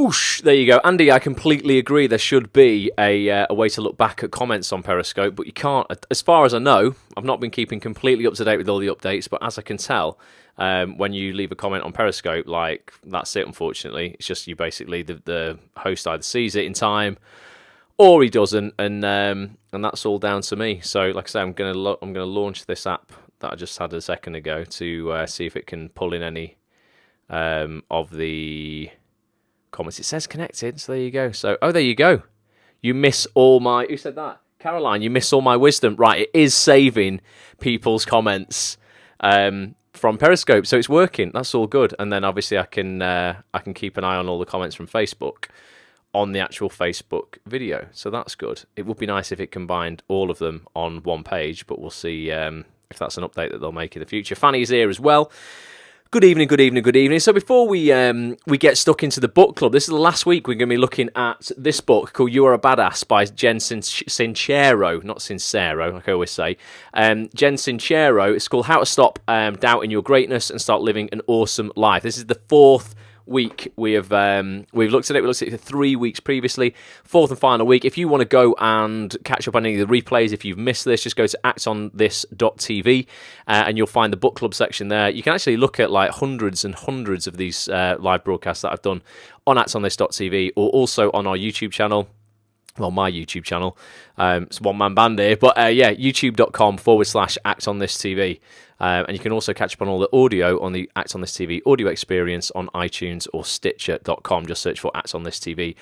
Whoosh! There you go. Andy, I completely agree. There should be a way to look back at comments on Periscope, but you can't. As far as I know, I've not been keeping completely up to date with all the updates, but as I can tell, when you leave a comment on Periscope, like, that's it, unfortunately. It's just you basically, the host either sees it in time or he doesn't, and that's all down to me. So, like I say, I'm gonna launch this app that I just had a second ago to see if it can pull in any of the comments. It says connected, so there you go. So, there you go. You miss all my... Who said that? Caroline, you miss all my wisdom. Right, it is saving people's comments from Periscope, so it's working. That's all good. And then obviously I can keep an eye on all the comments from Facebook on the actual Facebook video. So that's good. It would be nice if it combined all of them on one page, but we'll see if that's an update that they'll make in the future. Fanny's here as well. Good evening, good evening, good evening. So before we get stuck into the book club, this is the last week we're going to be looking at this book called You Are a Badass by Jen Sincero, not Sincero, like I always say. Jen Sincero. It's called How to Stop Doubting Your Greatness and Start Living an Awesome Life. This is the fourth week we've looked at it. We looked at it for 3 weeks previously. Fourth and final week. If you want to go and catch up on any of the replays, if you've missed this, just go to actonthis.tv and you'll find the book club section there. You can actually look at like hundreds and hundreds of these live broadcasts that I've done on actonthis.tv or also on our YouTube channel. Well, my YouTube channel. It's one-man band here. But yeah, youtube.com/actonthistv. And you can also catch up on all the audio on the Act on This TV audio experience on iTunes or Stitcher.com. Just search for Act on This TV,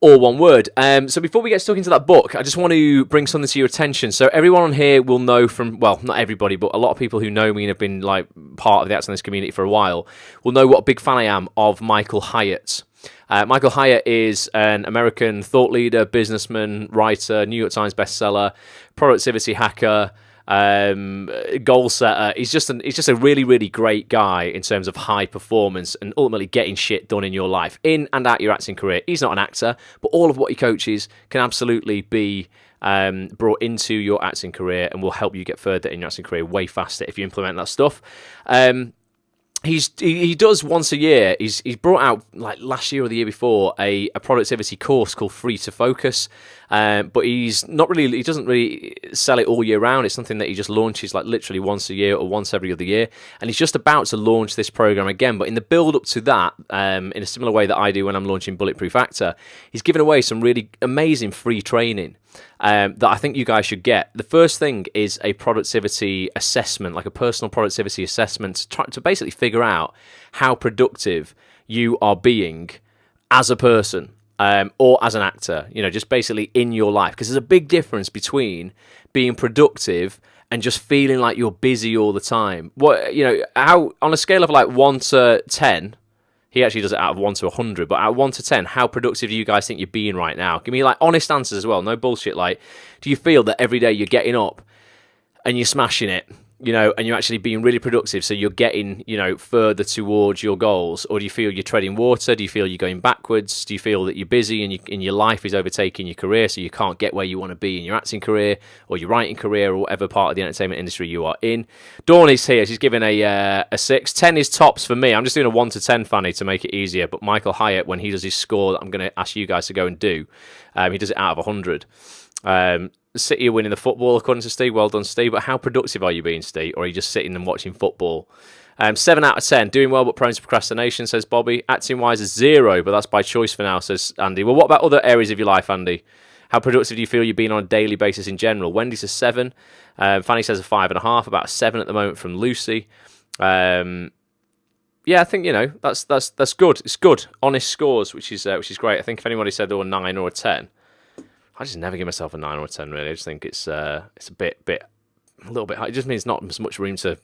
all one word. So before we get stuck into that book, I just want to bring something to your attention. So everyone on here will know from, well, not everybody, but a lot of people who know me and have been like part of the Act on This community for a while will know what a big fan I am of Michael Hyatt. Michael Hyatt is an American thought leader, businessman, writer, New York Times bestseller, productivity hacker, goal setter. He's just a really, really great guy in terms of high performance and ultimately getting shit done in your life, in and out your acting career. He's not an actor, but all of what he coaches can absolutely be brought into your acting career and will help you get further in your acting career way faster if you implement that stuff. He does once a year. He's brought out, like last year or the year before, a productivity course called Free to Focus. But he doesn't really sell it all year round. It's something that he just launches like literally once a year or once every other year. And he's just about to launch this program again. But in the build up to that, in a similar way that I do when I'm launching Bulletproof Actor, he's given away some really amazing free training that I think you guys should get. The first thing is a productivity assessment, like a personal productivity assessment, to basically figure out how productive you are being as a person. Or as an actor, just basically in your life. Because there's a big difference between being productive and just feeling like you're busy all the time. How on a scale of like 1 to 10, he actually does it out of 1 to 100, but at 1 to 10, how productive do you guys think you're being right now? Give me like honest answers as well, no bullshit. Like, do you feel that every day you're getting up and you're smashing it? And you're actually being really productive, so you're getting, further towards your goals? Or do you feel you're treading water? Do you feel you're going backwards? Do you feel that you're busy and your life is overtaking your career, so you can't get where you want to be in your acting career or your writing career or whatever part of the entertainment industry you are in? Dawn is here. She's giving a 6. 10 is tops for me. I'm just doing a 1 to 10, Fanny, to make it easier. But Michael Hyatt, when he does his score that I'm going to ask you guys to go and do, he does it out of 100. City are winning the football, according to Steve. Well done, Steve. But how productive are you being, Steve? Or are you just sitting and watching football? 7 out of 10. Doing well, but prone to procrastination, says Bobby. Acting-wise is 0, but that's by choice for now, says Andy. Well, what about other areas of your life, Andy? How productive do you feel you're being on a daily basis in general? Wendy says 7. Fanny says a 5.5, about a 7 at the moment from Lucy. Yeah, I think, that's good. It's good. Honest scores, which is great. I think if anybody said a 9 or a 10... I just never give myself a 9 or a 10, really. I just think it's a little bit high. It just means not as much room to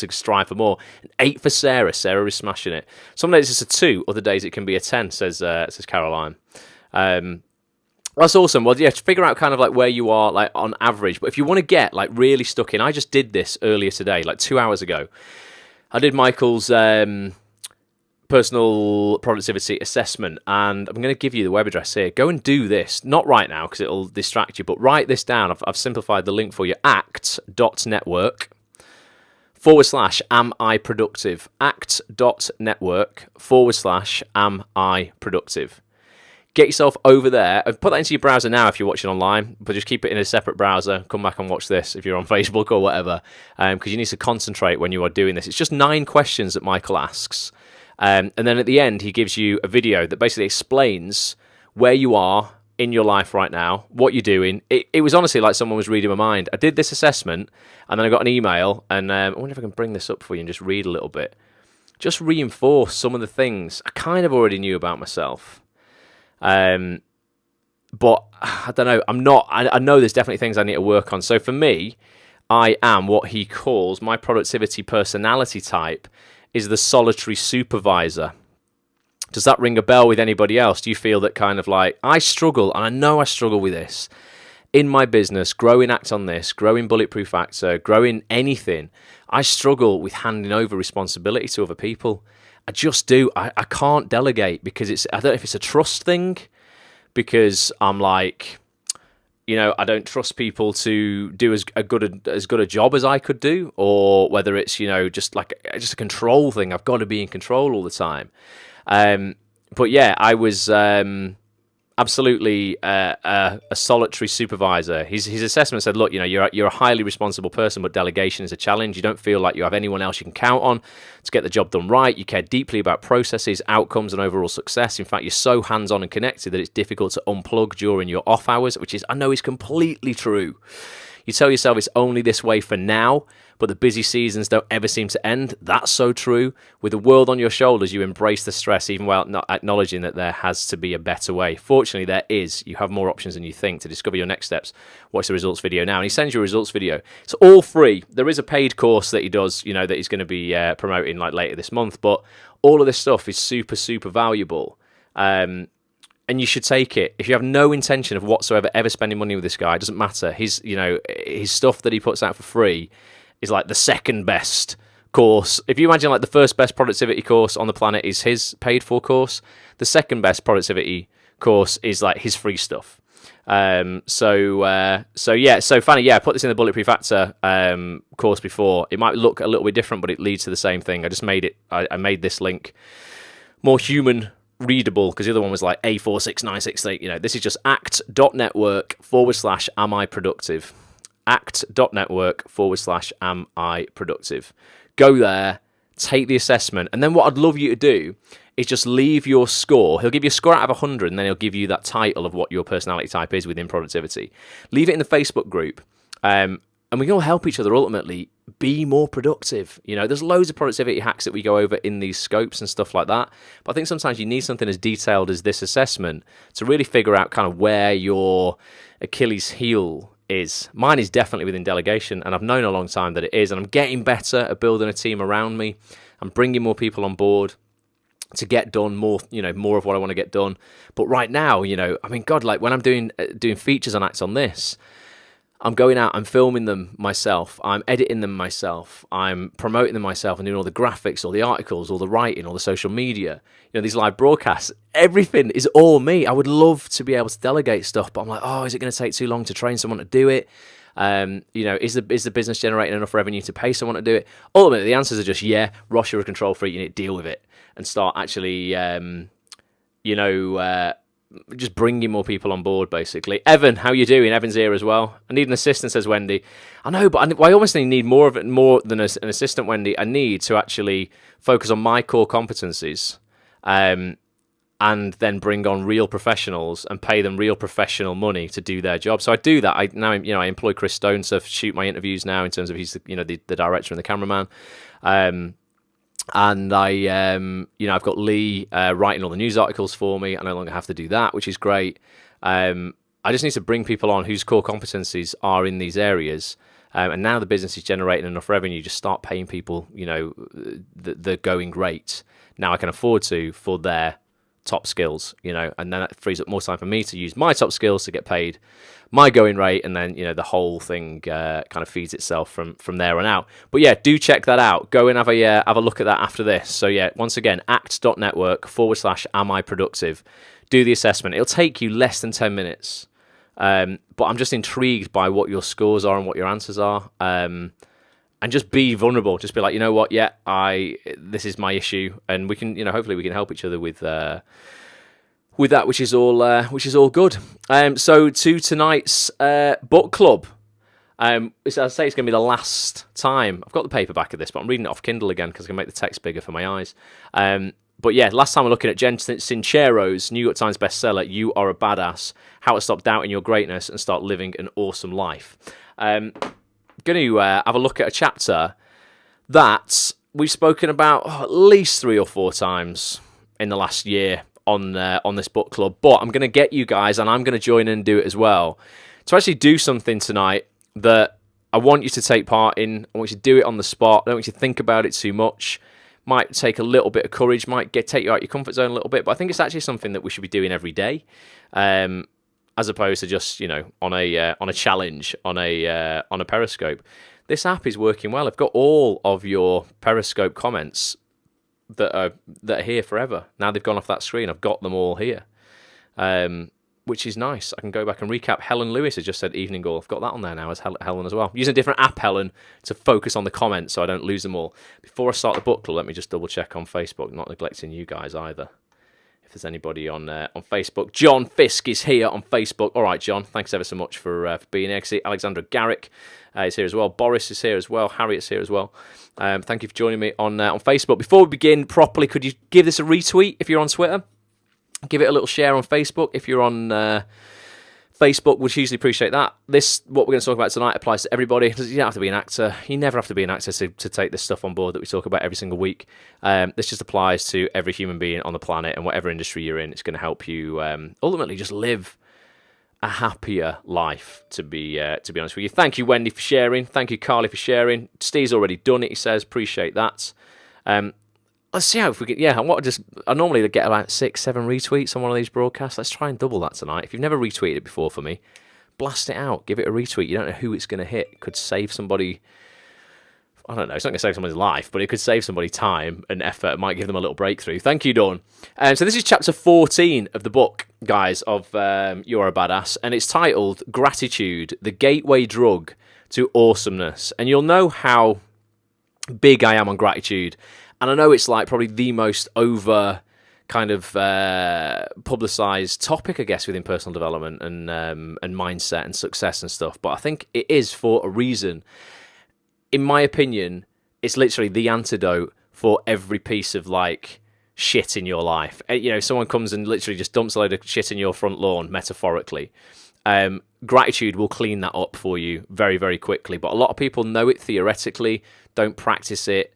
strive for more. An 8 for Sarah. Sarah is smashing it. Some days it's a 2, other days it can be a 10, says Caroline. That's awesome. Well, yeah, figure out kind of like where you are, like on average. But if you want to get like really stuck in, I just did this earlier today, like 2 hours ago. I did Michael's personal productivity assessment, and I'm going to give you the web address here. Go and do this, not right now because it'll distract you, but write this down. I've simplified the link for you. act.network/am I productive. act.network/am I productive. get yourself over there and put that into your browser now if you're watching online, but just keep it in a separate browser. Come back and watch this if you're on Facebook or whatever, because you need to concentrate when you are doing this. It's just 9 questions that Michael asks. And then at the end, he gives you a video that basically explains where you are in your life right now, what you're doing. It was honestly like someone was reading my mind. I did this assessment, and then I got an email, and I wonder if I can bring this up for you and just read a little bit. Just reinforce some of the things I kind of already knew about myself. But I don't know. I know there's definitely things I need to work on. So for me, I am what he calls, my productivity personality type is the solitary supervisor. Does that ring a bell with anybody else? Do you feel that kind of like, I struggle, and I know I struggle with this in my business, growing Act on This, growing Bulletproof Actor, growing anything. I struggle with handing over responsibility to other people. I just do. I can't delegate because I don't know if it's a trust thing, because I'm like, I don't trust people to do as good a job as I could do, or whether it's, just a control thing. I've got to be in control all the time. But yeah, I was absolutely a solitary supervisor. His assessment said, look, you're a highly responsible person, but delegation is a challenge. You don't feel like you have anyone else you can count on to get the job done right. You care deeply about processes, outcomes, and overall success. In fact, you're so hands-on and connected that it's difficult to unplug during your off hours, which I know is completely true. You tell yourself it's only this way for now, but the busy seasons don't ever seem to end. That's so true. With the world on your shoulders, you embrace the stress, even while not acknowledging that there has to be a better way. Fortunately, there is. You have more options than you think. To discover your next steps, watch the results video now. And he sends you a results video. It's all free. There is a paid course that he does, that he's going to be promoting later this month. But all of this stuff is super, super valuable. And you should take it. If you have no intention of whatsoever ever spending money with this guy, it doesn't matter. His stuff that he puts out for free is like the second best course. If you imagine like the first best productivity course on the planet is his paid for course, the second best productivity course is like his free stuff. So Fanny, I put this in the Bulletproof Actor course before. It might look a little bit different, but it leads to the same thing. I just made it. I made this link more human readable, because the other one was like A46968. This is just act.network/am I productive. Act.network/am I productive. Go there, take the assessment, and then what I'd love you to do is just leave your score. He'll give you a score out of 100, and then he'll give you that title of what your personality type is within productivity. Leave it in the Facebook group, and we can all help each other ultimately be more productive. There's loads of productivity hacks that we go over in these scopes and stuff like that. But I think sometimes you need something as detailed as this assessment to really figure out kind of where your Achilles heel is. Mine is definitely within delegation, and I've known a long time that it is, and I'm getting better at building a team around me. I'm bringing more people on board to get done more, more of what I want to get done. But right now, God, like when I'm doing features on Acts on This, I'm going out, I'm filming them myself, I'm editing them myself, I'm promoting them myself and doing all the graphics, all the articles, all the writing, all the social media, these live broadcasts, everything is all me. I would love to be able to delegate stuff, but I'm like, is it going to take too long to train someone to do it? Is the business generating enough revenue to pay someone to do it? Ultimately, the answers are just, Ross, you're a control freak, you need to deal with it and start actually, just bringing more people on board, basically. Evan, how you doing? Evan's here as well. I need an assistant, says Wendy. I know, but I almost need more of it, more than an assistant, Wendy. I need to actually focus on my core competencies, and then bring on real professionals and pay them real professional money to do their job. So I do that. I employ Chris Stone to shoot my interviews now, in terms of he's the director and the cameraman. And I've got Lee writing all the news articles for me. I no longer have to do that, which is great. I just need to bring people on whose core competencies are in these areas. And now the business is generating enough revenue, just start paying people, the going rate. Now I can afford to for their top skills, and then that frees up more time for me to use my top skills to get paid my going rate, and then the whole thing kind of feeds itself from there on out. But yeah, do check that out. Go and have a look at that after this. So yeah, once again, act.network/am I productive. Do the assessment. It'll take you less than 10 minutes. But I'm just intrigued by what your scores are and what your answers are. And just be vulnerable. Just be like, what? Yeah, this is my issue, and we can, hopefully we can help each other with with that, which is all good. So to tonight's book club. I'd say it's going to be the last time. I've got the paperback of this, but I'm reading it off Kindle again because I can make the text bigger for my eyes. But yeah, last time we're looking at Jen Sincero's New York Times bestseller, You Are a Badass, How to Stop Doubting Your Greatness and Start Living an Awesome Life. Going to have a look at a chapter that we've spoken about at least 3 or 4 times in the last year on this book club. But I'm going to get you guys, and I'm going to join in and do it as well, to actually do something tonight that I want you to take part in. I want you to do it on the spot. I don't want you to think about it too much. Might take a little bit of courage, might take you out your comfort zone a little bit, but I think it's actually something that we should be doing every day, as opposed to just, on a challenge on a Periscope. This app is working well. I've got all of your Periscope comments that are here forever. Now they've gone off that screen. I've got them all here. Which is nice. I can go back and recap. Helen Lewis has just said evening all. I've got that on there now as Helen as well. I'm using a different app, Helen, to focus on the comments so I don't lose them all. Before I start the book club, let me just double check on Facebook. Not neglecting you guys either. If there's anybody on Facebook. John Fisk is here on Facebook. All right, John. Thanks ever so much for being here. I see Alexandra Garrick is here as well. Boris is here as well. Harriet's here as well. Thank you for joining me on Facebook. Before we begin properly, could you give this a retweet if you're on Twitter? Give it a little share on Facebook if you're on Facebook. Would hugely appreciate that. What we're going to talk about tonight applies to everybody. You don't have to be an actor. You never have to be an actor to take this stuff on board that we talk about every single week. This just applies to every human being on the planet, and whatever industry you're in, it's going to help you ultimately just live a happier life, to be honest with you. Thank you, Wendy, for sharing. Thank you, Carly, for sharing. Steve's already done it, he says. Appreciate that. Let's see how if we get. Yeah, I normally get about 6-7 retweets on one of these broadcasts. Let's try and double that tonight. If you've never retweeted it before for me, blast it out. Give it a retweet. You don't know who it's going to hit. It could save somebody. I don't know. It's not going to save somebody's life, but it could save somebody time and effort. It might give them a little breakthrough. Thank you, Dawn. So this is chapter 14 of the book, guys, of You're a Badass, and it's titled Gratitude: The Gateway Drug to Awesomeness. And you'll know how big I am on gratitude. And I know it's like probably the most over kind of publicized topic, I guess, within personal development and mindset and success and stuff. But I think it is for a reason. In my opinion, it's literally the antidote for every piece of like shit in your life. Someone comes and literally just dumps a load of shit in your front lawn, metaphorically. Gratitude will clean that up for you very, very quickly. But a lot of people know it theoretically, don't practice it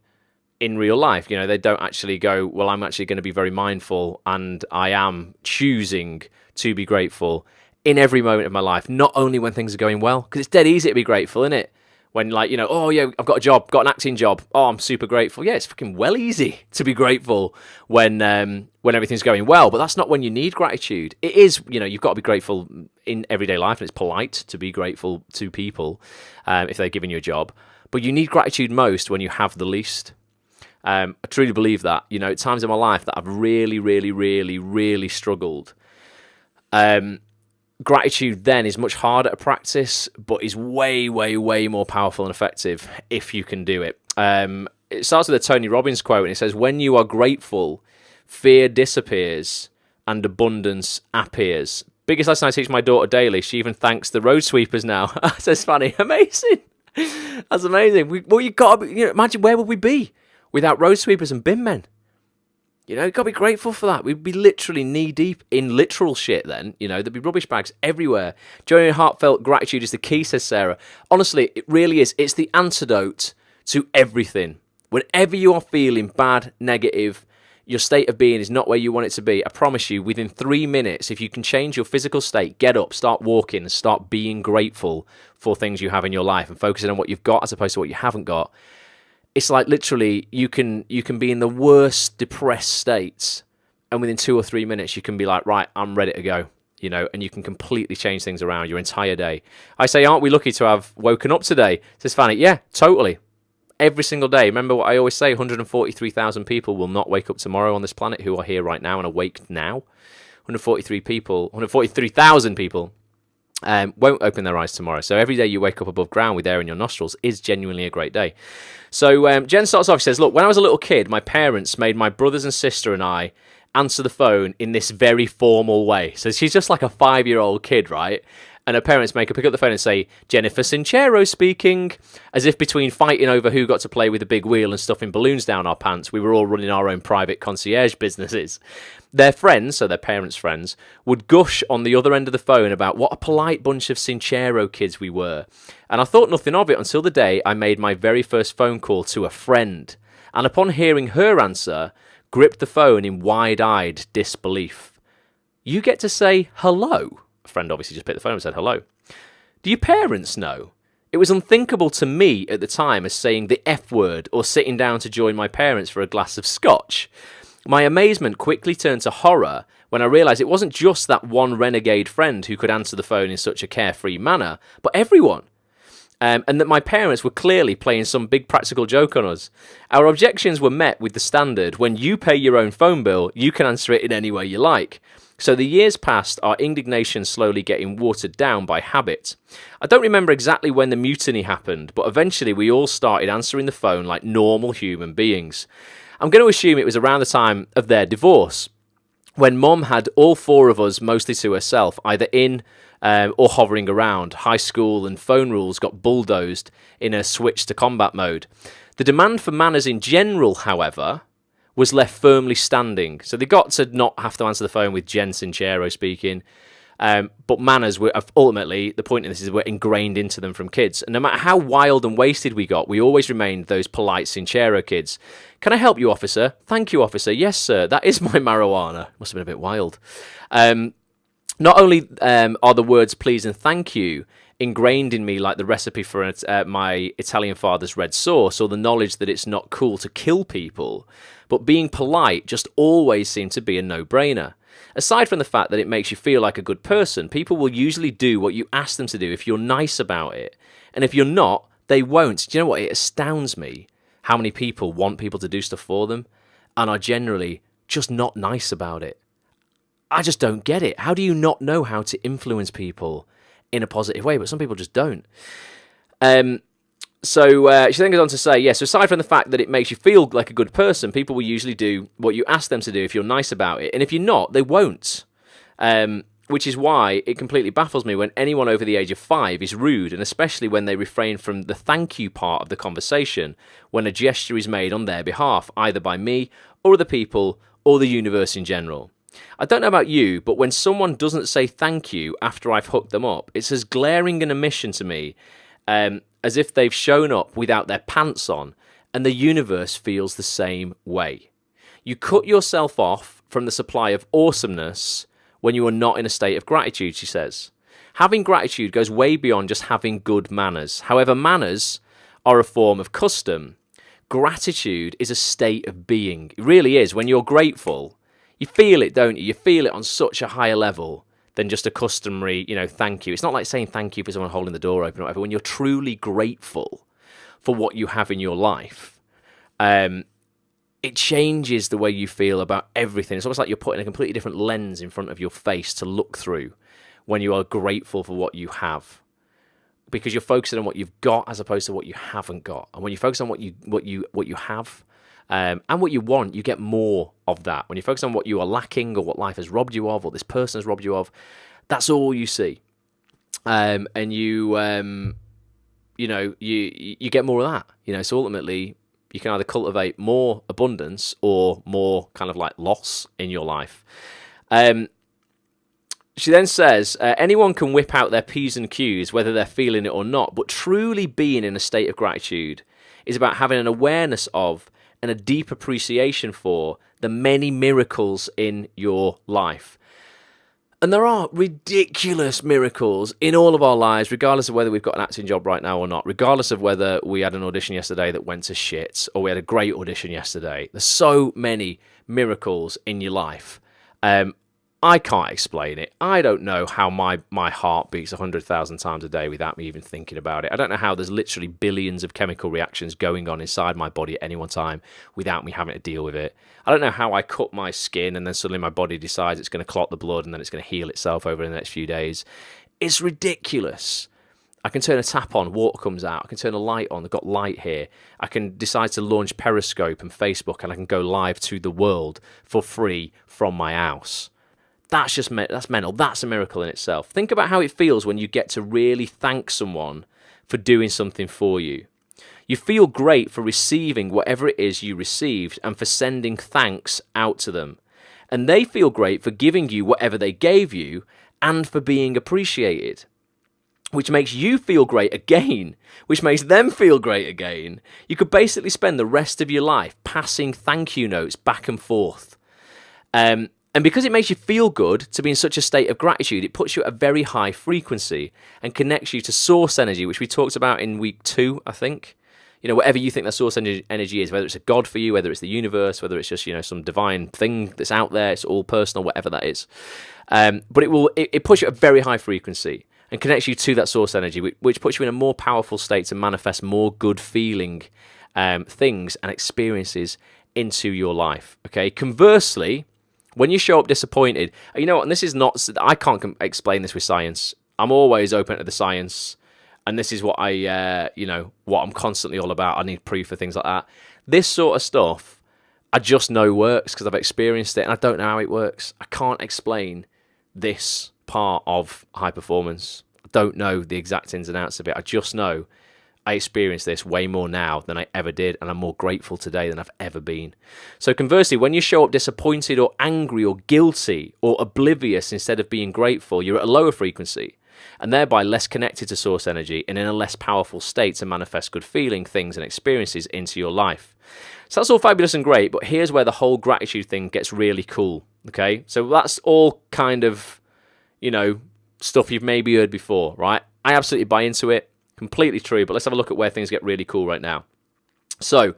in real life. They don't actually go, well, I'm actually going to be very mindful and I am choosing to be grateful in every moment of my life, not only when things are going well, because it's dead easy to be grateful, isn't it? When oh yeah, I've got a job, got an acting job, oh, I'm super grateful. Yeah, it's fucking well easy to be grateful when everything's going well, but that's not when you need gratitude. It is, you've got to be grateful in everyday life, and it's polite to be grateful to people if they're giving you a job, but you need gratitude most when you have the least. I truly believe that. At times in my life that I've really, really, really, really struggled. Gratitude then is much harder to practice, but is way, way, way more powerful and effective if you can do it. It starts with a Tony Robbins quote, and it says, "When you are grateful, fear disappears and abundance appears." Biggest lesson I teach my daughter daily. She even thanks the road sweepers now. That's funny. Amazing. That's amazing. You got to imagine, where would we be without road sweepers and bin men? You've got to be grateful for that. We'd be literally knee-deep in literal shit then. There'd be rubbish bags everywhere. Genuine heartfelt gratitude is the key, says Sarah. Honestly, it really is. It's the antidote to everything. Whenever you are feeling bad, negative, your state of being is not where you want it to be, I promise you, within 3 minutes, if you can change your physical state, get up, start walking, and start being grateful for things you have in your life and focusing on what you've got as opposed to what you haven't got, it's like literally you can be in the worst depressed states, and within 2 or 3 minutes you can be like, right, I'm ready to go, and you can completely change things around your entire day. I say, aren't we lucky to have woken up today? Says Fanny, yeah, totally. Every single day. Remember what I always say, 143,000 people will not wake up tomorrow on this planet who are here right now and awake now. 143,000 people won't open their eyes tomorrow. So every day you wake up above ground with air in your nostrils is genuinely a great day. So Jen starts off, she says, look, when I was a little kid, my parents made my brothers and sister and I answer the phone in this very formal way. So she's just like a 5-year-old kid, right? And her parents make her pick up the phone and say, Jennifer Sincero speaking, as if between fighting over who got to play with the big wheel and stuffing balloons down our pants, we were all running our own private concierge businesses. Their friends, so their parents' friends, would gush on the other end of the phone about what a polite bunch of Sincero kids we were. And I thought nothing of it until the day I made my very first phone call to a friend. And upon hearing her answer, gripped the phone in wide-eyed disbelief. You get to say hello? A friend obviously just picked the phone and said hello. Do your parents know? It was unthinkable to me at the time as saying the F word or sitting down to join my parents for a glass of scotch. My amazement quickly turned to horror when I realised it wasn't just that one renegade friend who could answer the phone in such a carefree manner, but everyone. And that my parents were clearly playing some big practical joke on us. Our objections were met with the standard, when you pay your own phone bill, you can answer it in any way you like. So the years passed, our indignation slowly getting watered down by habit. I don't remember exactly when the mutiny happened, but eventually we all started answering the phone like normal human beings. I'm going to assume it was around the time of their divorce, when Mum had all 4 of us, mostly to herself, either in or hovering around. High school and phone rules got bulldozed in a switch to combat mode. The demand for manners in general, however, was left firmly standing. So they got to not have to answer the phone with Jen Sincero speaking. But manners were ultimately, the point of this is, were ingrained into them from kids. And no matter how wild and wasted we got, we always remained those polite Sincero kids. Can I help you, officer? Thank you, officer. Yes, sir. That is my marijuana. Must have been a bit wild. Not only are the words please and thank you ingrained in me like the recipe for my Italian father's red sauce, or the knowledge that it's not cool to kill people, but being polite just always seemed to be a no-brainer. Aside from the fact that it makes you feel like a good person, people will usually do what you ask them to do if you're nice about it. And if you're not, they won't. Do you know what? It astounds me how many people want people to do stuff for them and are generally just not nice about it. I just don't get it. How do you not know how to influence people in a positive way? But some people just don't. So she then goes on to say, so aside from the fact that it makes you feel like a good person, people will usually do what you ask them to do if you're nice about it. And if you're not, they won't. Which is why it completely baffles me when anyone over the age of 5 is rude, and especially when they refrain from the thank you part of the conversation when a gesture is made on their behalf, either by me or other people or the universe in general. I don't know about you, but when someone doesn't say thank you after I've hooked them up, it's as glaring an omission to me as if they've shown up without their pants on, and the universe feels the same way. You cut yourself off from the supply of awesomeness when you are not in a state of gratitude, she says. Having gratitude goes way beyond just having good manners. However, manners are a form of custom. Gratitude is a state of being. It really is. When you're grateful, you feel it, don't you? You feel it on such a higher level than just a customary, thank you. It's not like saying thank you for someone holding the door open or whatever. When you're truly grateful for what you have in your life, it changes the way you feel about everything. It's almost like you're putting a completely different lens in front of your face to look through when you are grateful for what you have, because you're focusing on what you've got as opposed to what you haven't got. And when you focus on what you have and what you want, you get more of that. When you focus on what you are lacking or what life has robbed you of or this person has robbed you of, that's all you see. And you get more of that. So ultimately, you can either cultivate more abundance or more kind of like loss in your life. She then says, anyone can whip out their P's and Q's, whether they're feeling it or not, but truly being in a state of gratitude is about having an awareness of and a deep appreciation for the many miracles in your life. And there are ridiculous miracles in all of our lives, regardless of whether we've got an acting job right now or not, regardless of whether we had an audition yesterday that went to shit or we had a great audition yesterday. There's so many miracles in your life. I can't explain it. I don't know how my heart beats 100,000 times a day without me even thinking about it. I don't know how there's literally billions of chemical reactions going on inside my body at any one time without me having to deal with it. I don't know how I cut my skin and then suddenly my body decides it's going to clot the blood and then it's going to heal itself over the next few days. It's ridiculous. I can turn a tap on, water comes out. I can turn a light on, I've got light here. I can decide to launch Periscope and Facebook, and I can go live to the world for free from my house. That's mental. That's a miracle in itself. Think about how it feels when you get to really thank someone for doing something for you. You feel great for receiving whatever it is you received and for sending thanks out to them. And they feel great for giving you whatever they gave you and for being appreciated, which makes you feel great again, which makes them feel great again. You could basically spend the rest of your life passing thank you notes back and forth. And because it makes you feel good to be in such a state of gratitude, it puts you at a very high frequency and connects you to source energy, which we talked about in week 2, I think. Whatever you think that source energy is, whether it's a God for you, whether it's the universe, whether it's just, some divine thing that's out there, it's all personal, whatever that is. But it puts you at a very high frequency and connects you to that source energy, which puts you in a more powerful state to manifest more good feeling things and experiences into your life. Okay. Conversely, when you show up disappointed, and this is not, I can't explain this with science. I'm always open to the science, and this is what what I'm constantly all about. I need proof for things like that. This sort of stuff, I just know works because I've experienced it, and I don't know how it works. I can't explain this part of high performance. I don't know the exact ins and outs of it. I just know I experience this way more now than I ever did, and I'm more grateful today than I've ever been. So conversely, when you show up disappointed or angry or guilty or oblivious instead of being grateful, you're at a lower frequency and thereby less connected to source energy and in a less powerful state to manifest good feeling, things and experiences into your life. So that's all fabulous and great, but here's where the whole gratitude thing gets really cool, okay? So that's all kind of, stuff you've maybe heard before, right? I absolutely buy into it. Completely true, but let's have a look at where things get really cool right now. So,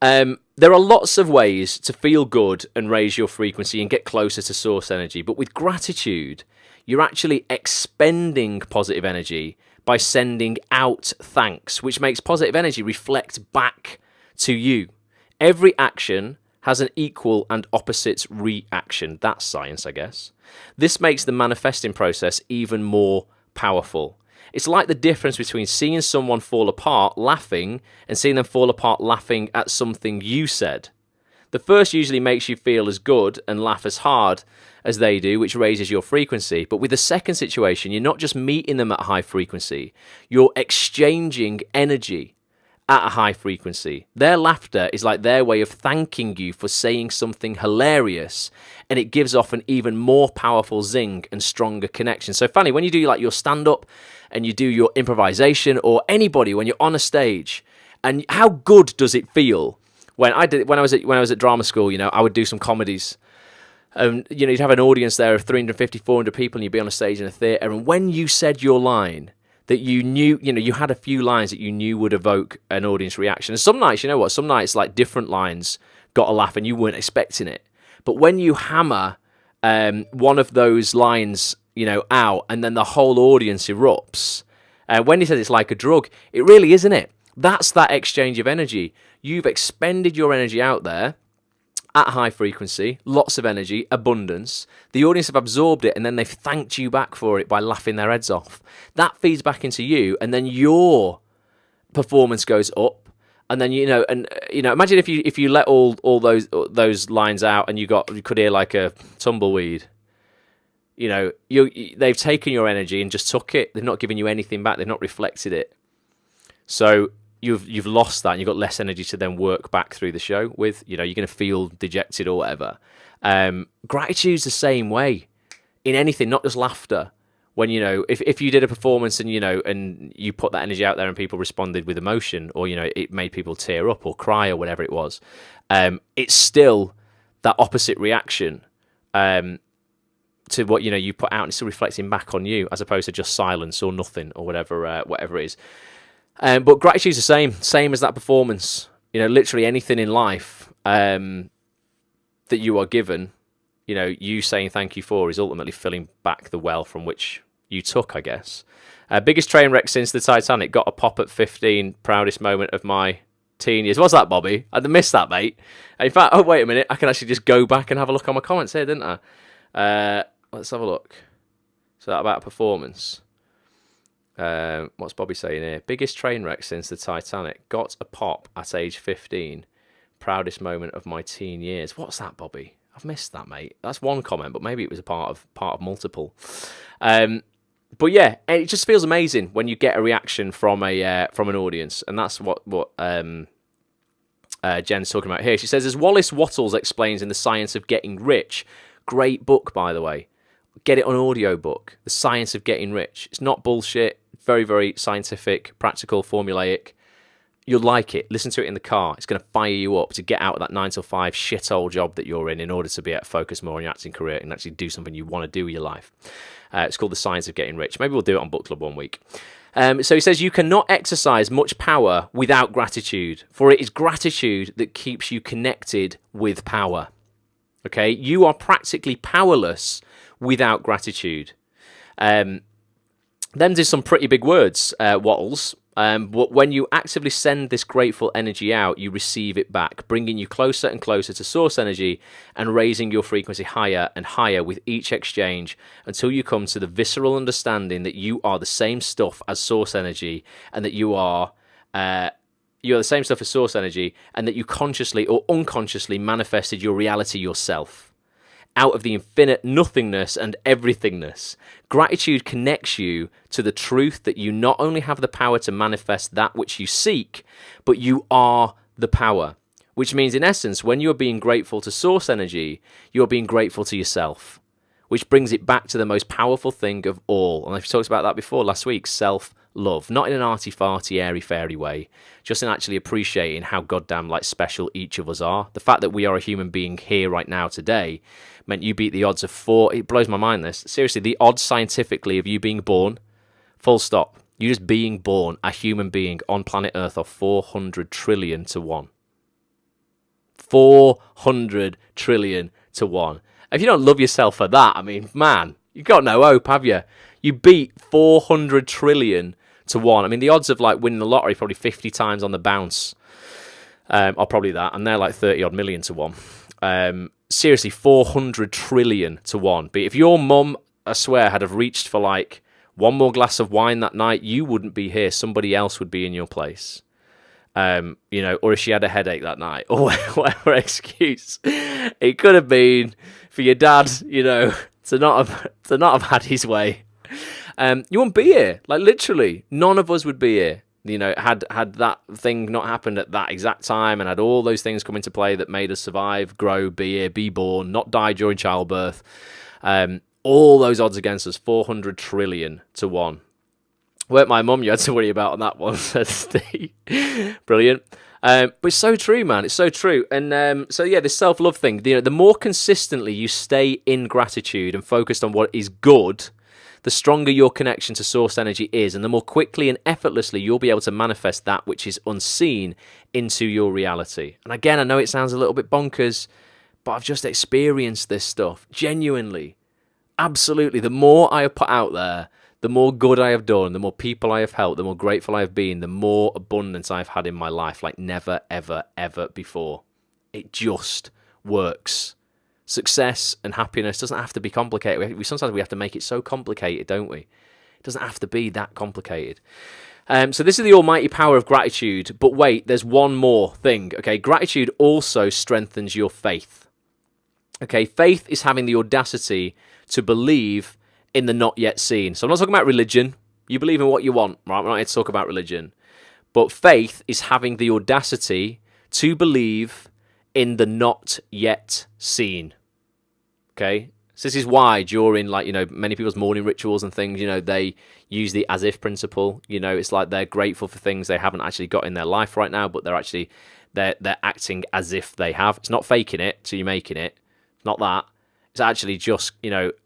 there are lots of ways to feel good and raise your frequency and get closer to source energy, but with gratitude, you're actually expending positive energy by sending out thanks, which makes positive energy reflect back to you. Every action has an equal and opposite reaction. That's science, I guess. This makes the manifesting process even more powerful. It's like the difference between seeing someone fall apart laughing and seeing them fall apart laughing at something you said. The first usually makes you feel as good and laugh as hard as they do, which raises your frequency. But with the second situation, you're not just meeting them at a high frequency, you're exchanging energy at a high frequency. Their laughter is like their way of thanking you for saying something hilarious, and it gives off an even more powerful zing and stronger connection. So funny, when you do like your stand-up and you do your improvisation, or anybody when you're on a stage, and how good does it feel? When I was at drama school, I would do some comedies. You'd have an audience there of 350, 400 people, and you'd be on a stage in a theatre, and when you said your line that you knew, you had a few lines that you knew would evoke an audience reaction. And some nights, some nights like different lines got a laugh and you weren't expecting it. But when you hammer one of those lines, out, and then the whole audience erupts, when he says it's like a drug, it really isn't it? That's that exchange of energy. You've expended your energy out there at high frequency, lots of energy, abundance. The audience have absorbed it, and then they've thanked you back for it by laughing their heads off. That feeds back into you, and then your performance goes up. And then imagine if you let all those lines out, and you could hear like a tumbleweed. They've taken your energy and just took it. They've not given you anything back. They've not reflected it. So you've lost that, and you've got less energy to then work back through the show with. You're going to feel dejected or whatever. Gratitude's the same way in anything, not just laughter. When if you did a performance and and you put that energy out there and people responded with emotion, or it made people tear up or cry or whatever it was, it's still that opposite reaction to what you put out, and it's still reflecting back on you, as opposed to just silence or nothing or whatever it is. But gratitude's the same as that performance. Literally anything in life that you are given, you saying thank you for is ultimately filling back the well from which you took, I guess. Biggest train wreck since the Titanic. Got a pop at 15. Proudest moment of my teen years. What's that, Bobby? I'd missed that, mate. In fact, oh, wait a minute. I can actually just go back and have a look on my comments here, didn't I? Let's have a look. So that about performance. What's Bobby saying here? Biggest train wreck since the Titanic. Got a pop at age 15. Proudest moment of my teen years. What's that, Bobby? I've missed that, mate. That's one comment, but maybe it was a part of multiple. But yeah, it just feels amazing when you get a reaction from an audience, and that's what Jen's talking about here. She says, as Wallace Wattles explains in The Science of Getting Rich, great book, by the way. Get it on audiobook. The Science of Getting Rich. It's not bullshit. Very, very scientific, practical, formulaic. You'll like it. Listen to it in the car. It's going to fire you up to get out of that 9 to 5 shithole job that you're in order to be able to focus more on your acting career and actually do something you want to do with your life. It's called The Science of Getting Rich. Maybe we'll do it on Book Club one week. So he says, you cannot exercise much power without gratitude, for it is gratitude that keeps you connected with power. Okay? You are practically powerless without gratitude. Them do some pretty big words, Wattles. But when you actively send this grateful energy out, you receive it back, bringing you closer and closer to source energy and raising your frequency higher and higher with each exchange until you come to the visceral understanding that you are the same stuff as source energy and that you're the same stuff as source energy and that you consciously or unconsciously manifested your reality yourself. Out of the infinite nothingness and everythingness. Gratitude connects you to the truth that you not only have the power to manifest that which you seek, but you are the power. Which means, in essence, when you're being grateful to source energy, you're being grateful to yourself. Which brings it back to the most powerful thing of all. And I've talked about that before last week, self-love. Not in an arty-farty, airy-fairy way, just in actually appreciating how goddamn special each of us are. The fact that we are a human being here right now today meant you beat the odds of 4. It blows my mind, this. Seriously, the odds scientifically of you being born, full stop. You just being born, a human being on planet Earth, are 400 trillion to 1. 400 trillion to 1. If you don't love yourself for that, I mean, man, you've got no hope, have you? You beat 400 trillion to 1. I mean, the odds of winning the lottery probably 50 times on the bounce are probably that, and they're 30 odd million to 1. Seriously, 400 trillion to 1. But if your mum, I swear, had have reached for one more glass of wine that night, you wouldn't be here. Somebody else would be in your place. Or if she had a headache that night, or whatever excuse it could have been for your dad, to not have had his way. You wouldn't be here. Literally, none of us would be here. Had that thing not happened at that exact time and had all those things come into play that made us survive, grow, be here, be born, not die during childbirth, all those odds against us, 400 trillion to 1. Weren't my mum you had to worry about on that one, says Steve. Brilliant. But it's so true, man. It's so true. And so, yeah, this self-love thing, the more consistently you stay in gratitude and focused on what is good, the stronger your connection to source energy is, and the more quickly and effortlessly you'll be able to manifest that which is unseen into your reality. And again, I know it sounds a little bit bonkers, but I've just experienced this stuff, genuinely. Absolutely. The more I have put out there, the more good I have done, the more people I have helped, the more grateful I have been, the more abundance I've had in my life like never, ever, ever before. It just works. Success and happiness doesn't have to be complicated. Sometimes we have to make it so complicated, don't we? It doesn't have to be that complicated. So this is the almighty power of gratitude. But wait, there's one more thing. Okay, gratitude also strengthens your faith. Okay, faith is having the audacity to believe in the not yet seen. So I'm not talking about religion. You believe in what you want, right? We're not here to talk about religion. But faith is having the audacity to believe in the not yet seen. Okay? So this is why during, many people's morning rituals and things, they use the as if principle. It's like they're grateful for things they haven't actually got in their life right now, but they're acting as if they have. It's not faking it, so you're making it. It's not that. It's actually just,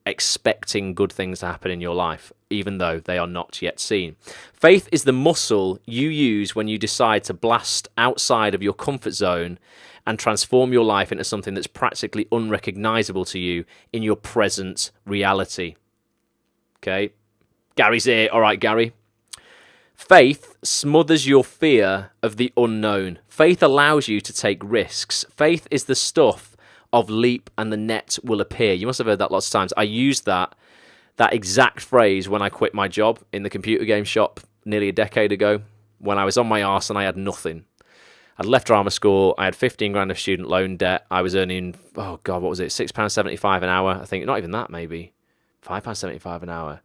expecting good things to happen in your life, even though they are not yet seen. Faith is the muscle you use when you decide to blast outside of your comfort zone and transform your life into something that's practically unrecognizable to you in your present reality. Okay? Gary's here. All right, Gary. Faith smothers your fear of the unknown. Faith allows you to take risks. Faith is the stuff of leap and the net will appear. You must have heard that lots of times. I used that that exact phrase when I quit my job in the computer game shop nearly a decade ago, when I was on my arse and I had nothing. I'd left drama school. I had 15 grand of student loan debt. I was earning, oh God, what was it? £6.75 an hour. I think not even that, maybe £5.75 an hour.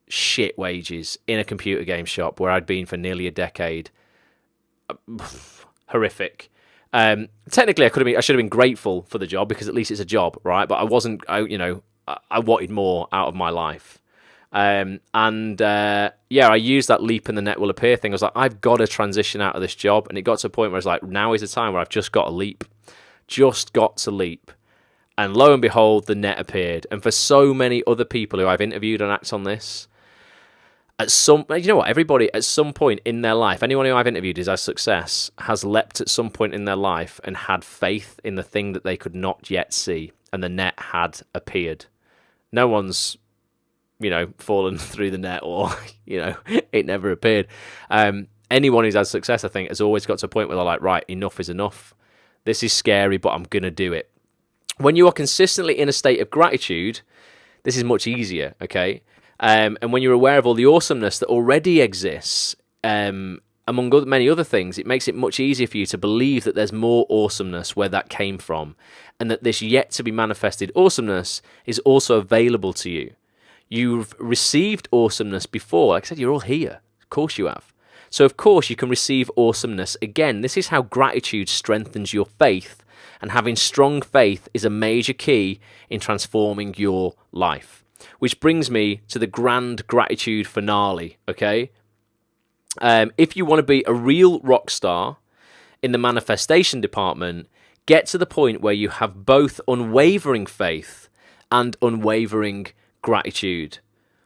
Shit wages in a computer game shop where I'd been for nearly a decade. Horrific. Technically, I should have been grateful for the job because at least it's a job, right? But I wasn't. I wanted more out of my life. I used that leap and the net will appear thing. I was like, I've got to transition out of this job. And it got to a point where I was like, now is the time where I've just got to leap. Just got to leap. And lo and behold, the net appeared. And for so many other people who I've interviewed on Act on This, everybody at some point in their life, anyone who I've interviewed is as success, has leapt at some point in their life and had faith in the thing that they could not yet see. And the net had appeared. No one's fallen through the net or, it never appeared. Anyone who's had success, I think, has always got to a point where they're like, right, enough is enough. This is scary, but I'm going to do it. When you are consistently in a state of gratitude, this is much easier, okay? And when you're aware of all the awesomeness that already exists, among many other things, it makes it much easier for you to believe that there's more awesomeness where that came from, and that this yet to be manifested awesomeness is also available to you. You've received awesomeness before. Like I said, you're all here. Of course you have. So of course you can receive awesomeness again. This is how gratitude strengthens your faith, and having strong faith is a major key in transforming your life. Which brings me to the grand gratitude finale, okay? If you want to be a real rock star in the manifestation department, get to the point where you have both unwavering faith and unwavering gratitude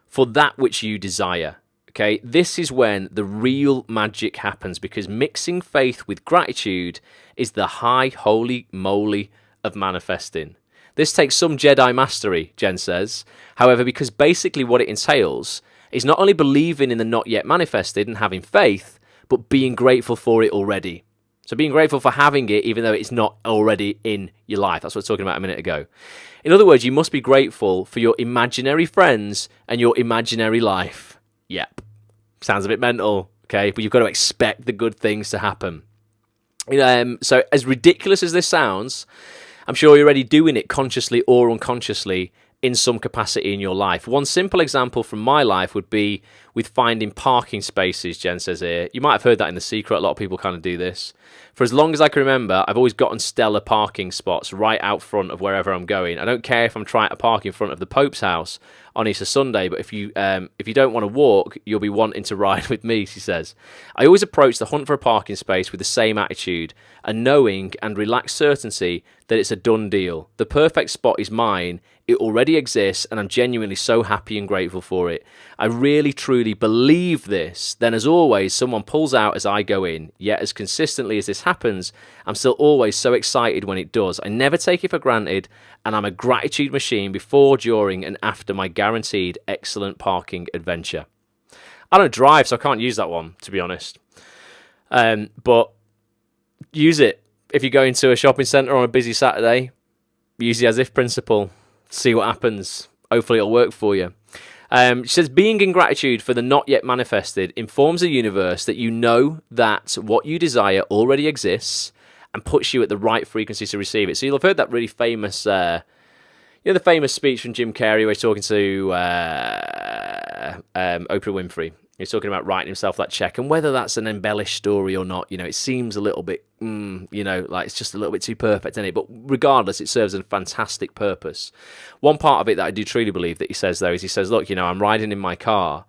for that which you desire. Okay, this is when the real magic happens, because mixing faith with gratitude is the high holy moly of manifesting. This takes some Jedi mastery, Jen says. However, because basically what it entails is not only believing in the not yet manifested and having faith, but being grateful for it already. So being grateful for having it, even though it's not already in your life. That's what I was talking about a minute ago. In other words, you must be grateful for your imaginary friends and your imaginary life. Yep. Sounds a bit mental, okay? But you've got to expect the good things to happen. So as ridiculous as this sounds, I'm sure you're already doing it consciously or unconsciously in some capacity in your life. One simple example from my life would be with finding parking spaces, Jen says here. You might have heard that in The Secret. A lot of people kind of do this. For as long as I can remember, I've always gotten stellar parking spots right out front of wherever I'm going. I don't care if I'm trying to park in front of the Pope's house on Easter Sunday, but if you don't want to walk, you'll be wanting to ride with me, she says. I always approach the hunt for a parking space with the same attitude, a knowing and relaxed certainty that it's a done deal. The perfect spot is mine. It already exists, and I'm genuinely so happy and grateful for it. I really, truly believe this. Then, as always, someone pulls out as I go in. Yet, as consistently as this happens, I'm still always so excited when it does. I never take it for granted, and I'm a gratitude machine before, during, and after my guaranteed excellent parking adventure. I don't drive, so I can't use that one, to be honest. But use it. If you go into a shopping centre on a busy Saturday, use the as-if principle. See what happens. Hopefully it'll work for you. She says, being in gratitude for the not yet manifested informs the universe that you know that what you desire already exists and puts you at the right frequency to receive it. So you'll have heard that really famous, the famous speech from Jim Carrey where he's talking to Oprah Winfrey. He's talking about writing himself that check, and whether that's an embellished story or not, it seems a little bit, like it's just a little bit too perfect, isn't it? But regardless, it serves a fantastic purpose. One part of it that I do truly believe that he says, though, is he says, look, I'm riding in my car,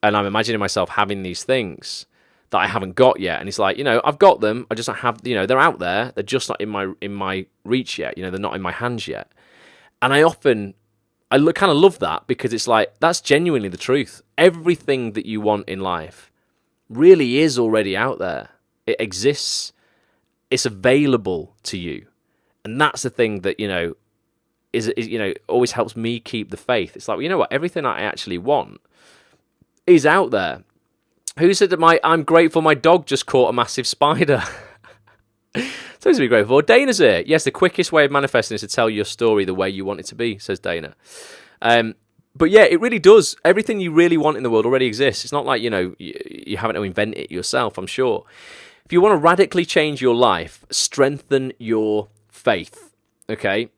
and I'm imagining myself having these things that I haven't got yet. And he's like, I've got them, I just don't have, they're out there, they're just not in my reach yet, they're not in my hands yet. And I kind of love that, because it's like, that's genuinely the truth. Everything that you want in life really is already out there. It exists. It's available to you. And that's the thing that, always helps me keep the faith. It's like, well, you know what? Everything I actually want is out there. Who said that I'm grateful my dog just caught a massive spider? Something to be grateful for. Dana's here. Yes, the quickest way of manifesting is to tell your story the way you want it to be, says Dana. But yeah, it really does. Everything you really want in the world already exists. It's not like, you haven't to invent it yourself, I'm sure. If you want to radically change your life, strengthen your faith, okay?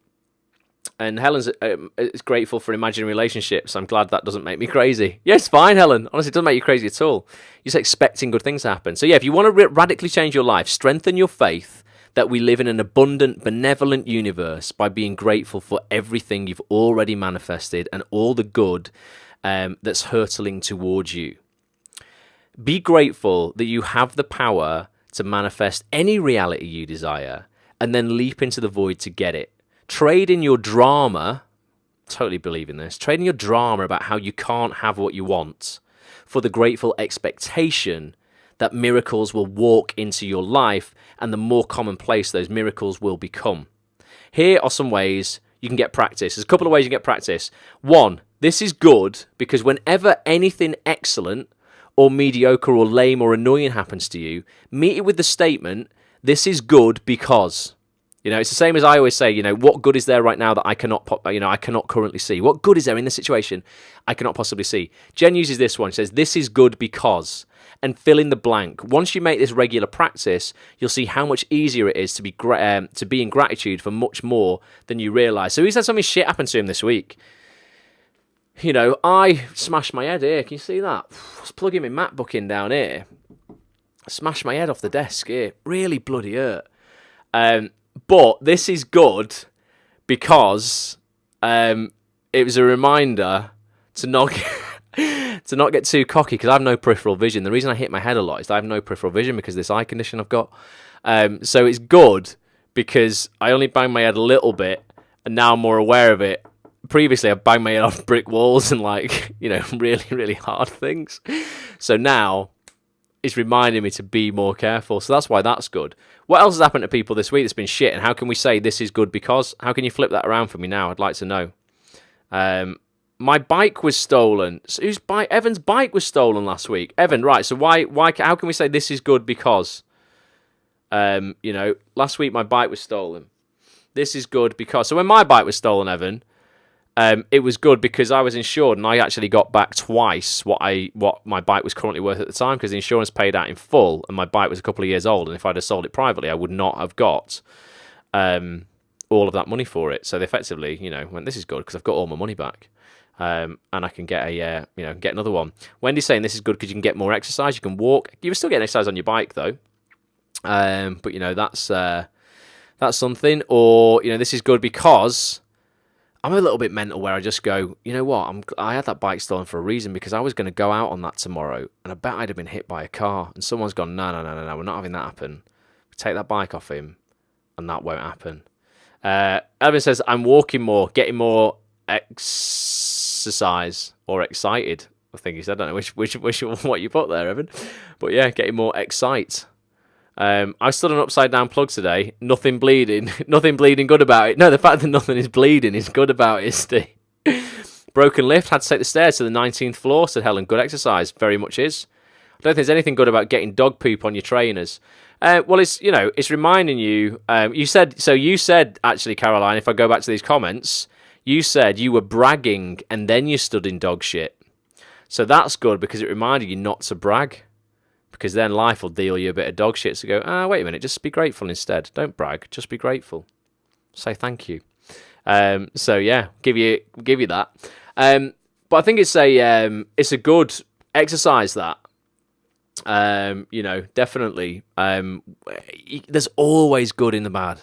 And Helen's is grateful for imaginary relationships. I'm glad that doesn't make me crazy. Yes, fine, Helen. Honestly, it doesn't make you crazy at all. You're just expecting good things to happen. So yeah, if you want to radically change your life, strengthen your faith that we live in an abundant, benevolent universe by being grateful for everything you've already manifested and all the good that's hurtling towards you. Be grateful that you have the power to manifest any reality you desire and then leap into the void to get it. Trade in your drama, totally believe in this, trade in your drama about how you can't have what you want for the grateful expectation that miracles will walk into your life and the more commonplace those miracles will become. Here are some ways you can get practice. There's a couple of ways you get practice. One, this is good because whenever anything excellent or mediocre or lame or annoying happens to you, meet it with the statement, this is good because. It's the same as I always say, what good is there right now that I cannot currently see? What good is there in this situation I cannot possibly see? Jen uses this one. She says, this is good because, and fill in the blank. Once you make this regular practice, you'll see how much easier it is to be in gratitude for much more than you realise. So he's had something shit happen to him this week. I smashed my head here. Can you see that? I was plugging my MacBook in down here. I smashed my head off the desk here. Really bloody hurt. But this is good because it was a reminder to not get too cocky because I have no peripheral vision. The reason I hit my head a lot is I have no peripheral vision because of this eye condition I've got. So it's good because I only banged my head a little bit and now I'm more aware of it. Previously, I banged my head off brick walls and really, really hard things. So now it's reminding me to be more careful. So that's why that's good. What else has happened to people this week that's been shit? And how can we say this is good because? How can you flip that around for me now? I'd like to know. My bike was stolen. So Evan's bike was stolen last week. Evan, right. So why? How can we say this is good because? Last week my bike was stolen. This is good because. So when my bike was stolen, Evan, it was good because I was insured and I actually got back twice what my bike was currently worth at the time because the insurance paid out in full and my bike was a couple of years old and if I'd have sold it privately I would not have got all of that money for it. So they effectively, went, this is good because I've got all my money back and I can get get another one. Wendy's saying this is good because you can get more exercise, you can walk. You were still getting exercise on your bike though, but that's something. Or this is good because I'm a little bit mental where I just go, you know what, I had that bike stolen for a reason because I was going to go out on that tomorrow and I bet I'd have been hit by a car and someone's gone, no, we're not having that happen. Take that bike off him and that won't happen. Evan says, I'm walking more, getting more exercise or excited. I think he said, I don't know which what you put there, Evan. But yeah, getting more excite. I stood on an upside down plug today. Nothing bleeding. Nothing bleeding good about it. No, the fact that nothing is bleeding is good about it, Steve. Broken lift. Had to take the stairs to the 19th floor, said Helen. Good exercise. Very much is. I don't think there's anything good about getting dog poop on your trainers. Well, it's reminding you. You said actually, Caroline, if I go back to these comments, you said you were bragging and then you stood in dog shit. So that's good because it reminded you not to brag. Because then life will deal you a bit of dog shit. So go, wait a minute, just be grateful instead. Don't brag, just be grateful. Say thank you. So yeah, give you that. But I think it's a good exercise that. Definitely. There's always good in the bad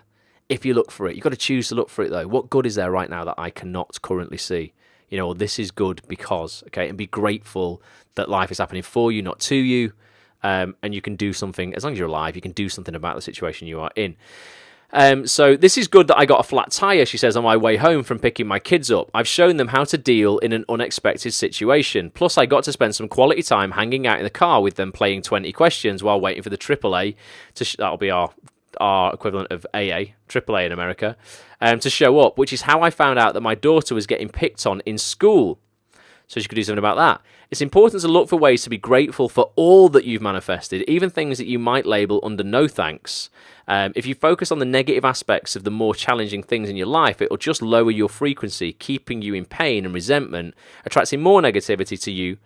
if you look for it. You've got to choose to look for it though. What good is there right now that I cannot currently see? This is good because, okay, and be grateful that life is happening for you, not to you. And you can do something, as long as you're alive, you can do something about the situation you are in. So this is good that I got a flat tyre, she says, on my way home from picking my kids up. I've shown them how to deal in an unexpected situation. Plus, I got to spend some quality time hanging out in the car with them playing 20 questions while waiting for the AAA, that'll be our equivalent of AA, AAA in America, to show up, which is how I found out that my daughter was getting picked on in school. So you could do something about that. It's important to look for ways to be grateful for all that you've manifested, even things that you might label under no thanks. If you focus on the negative aspects of the more challenging things in your life, it'll just lower your frequency, keeping you in pain and resentment, attracting more negativity to you,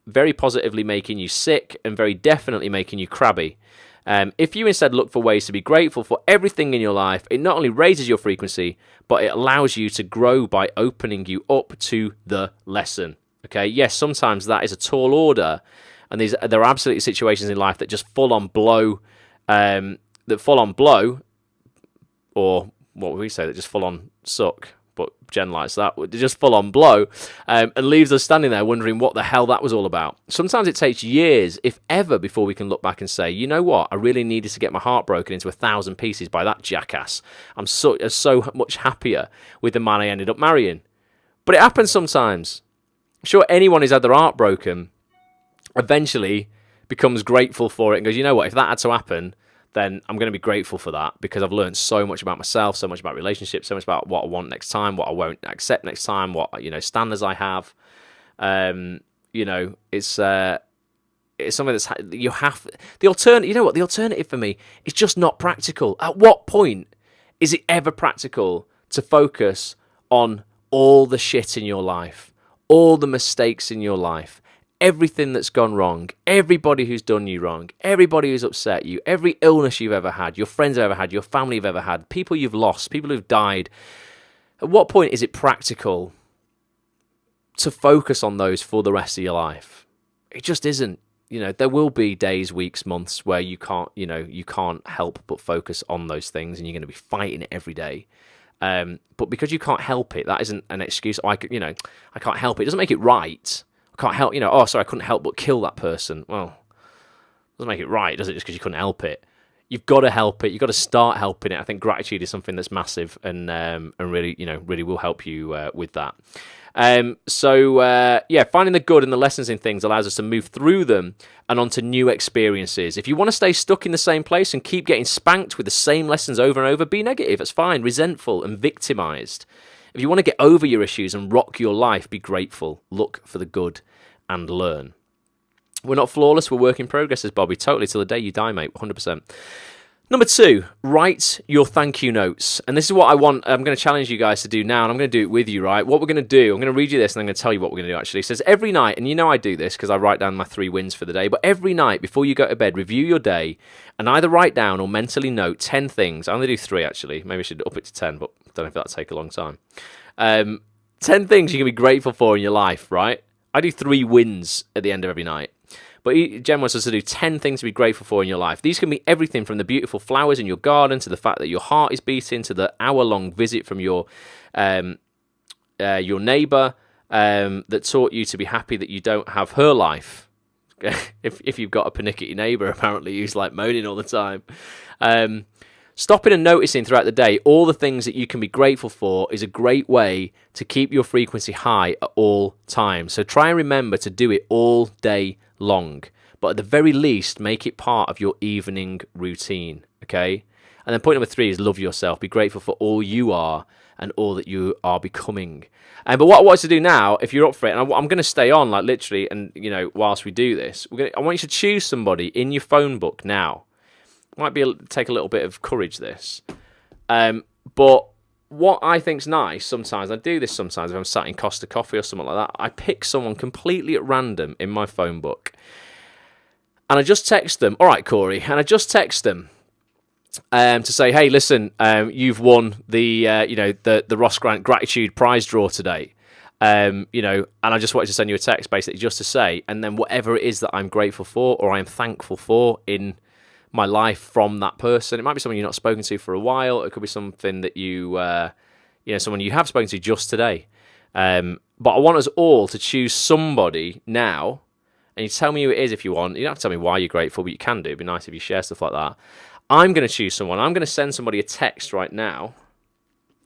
very positively making you sick, and very definitely making you crabby. If you instead look for ways to be grateful for everything in your life, it not only raises your frequency, but it allows you to grow by opening you up to the lesson. Okay, yes, sometimes that is a tall order, and there are absolutely situations in life that just full on blow, or what would we say, that just full on suck. But Jen likes that. They just full on blow, and leaves us standing there wondering what the hell that was all about. Sometimes it takes years, if ever, before we can look back and say, you know what, I really needed to get my heart broken into 1,000 pieces by that jackass. I'm so much happier with the man I ended up marrying. But it happens sometimes. I'm sure anyone who's had their heart broken eventually becomes grateful for it and goes, you know what, if that had to happen, then I'm going to be grateful for that, because I've learned so much about myself, so much about relationships, so much about what I want next time, what I won't accept next time, what, standards I have. It's something that's you have. The alternative for me is just not practical. At what point is it ever practical to focus on all the shit in your life, all the mistakes in your life, everything that's gone wrong, everybody who's done you wrong, everybody who's upset you, every illness you've ever had, your friends have ever had, your family have ever had, people you've lost, people who've died? At what point is it practical to focus on those for the rest of your life? It just isn't. There will be days, weeks, months where you can't help but focus on those things, and you're going to be fighting it every day. But because you can't help it, that isn't an excuse. I can't help it. It doesn't make it right. I can't help, I couldn't help but kill that person. Well, it doesn't make it right, does it, just because you couldn't help it? You've got to help it. You've got to start helping it. I think gratitude is something that's massive and really, really will help you with that. Finding the good and the lessons in things allows us to move through them and onto new experiences. If you want to stay stuck in the same place and keep getting spanked with the same lessons over and over, be negative. That's fine. Resentful and victimized. If you want to get over your issues and rock your life, be grateful. Look for the good and learn. We're not flawless. We're work in progress, says Bobby. Totally, till the day you die, mate. 100%. Number 2, write your thank you notes. And this is what I'm going to challenge you guys to do now, and I'm going to do it with you, right? What we're going to do, I'm going to read you this, and I'm going to tell you what we're going to do, actually. It says, every night, and I do this because I write down my 3 wins for the day, but every night before you go to bed, review your day and either write down or mentally note 10 things. I'm going to do 3, actually. Maybe I should up it to 10, but I don't know if that'll take a long time. 10 things you can be grateful for in your life, right? I do 3 wins at the end of every night. But Jen wants us to do 10 things to be grateful for in your life. These can be everything from the beautiful flowers in your garden to the fact that your heart is beating to the hour-long visit from your neighbour that taught you to be happy that you don't have her life. if you've got a panicky neighbour, apparently, who's like moaning all the time. Stopping and noticing throughout the day all the things that you can be grateful for is a great way to keep your frequency high at all times. So try and remember to do it all day long, but at the very least, make it part of your evening routine, okay? And then point number 3 is love yourself. Be grateful for all you are and all that you are becoming. But what I want you to do now, if you're up for it, and I'm going to stay on, like literally, and whilst we do this, I want you to choose somebody in your phone book now. Might take a little bit of courage, this. But what I think's nice sometimes, I do this sometimes if I'm sat in Costa Coffee or something like that, I pick someone completely at random in my phone book. And I just text them, all right, Corey, and I just text them to say, hey, listen, you've won the Ross Grant Gratitude Prize draw today. And I just wanted to send you a text basically just to say, and then whatever it is that I'm grateful for or I'm thankful for in my life from that person. It might be someone you're not spoken to for a while. It could be something that someone you have spoken to just today. But I want us all to choose somebody now, and you tell me who it is if you want. You don't have to tell me why you're grateful, but you can do. It'd be nice if you share stuff like that. I'm going to choose someone. I'm going to send somebody a text right now.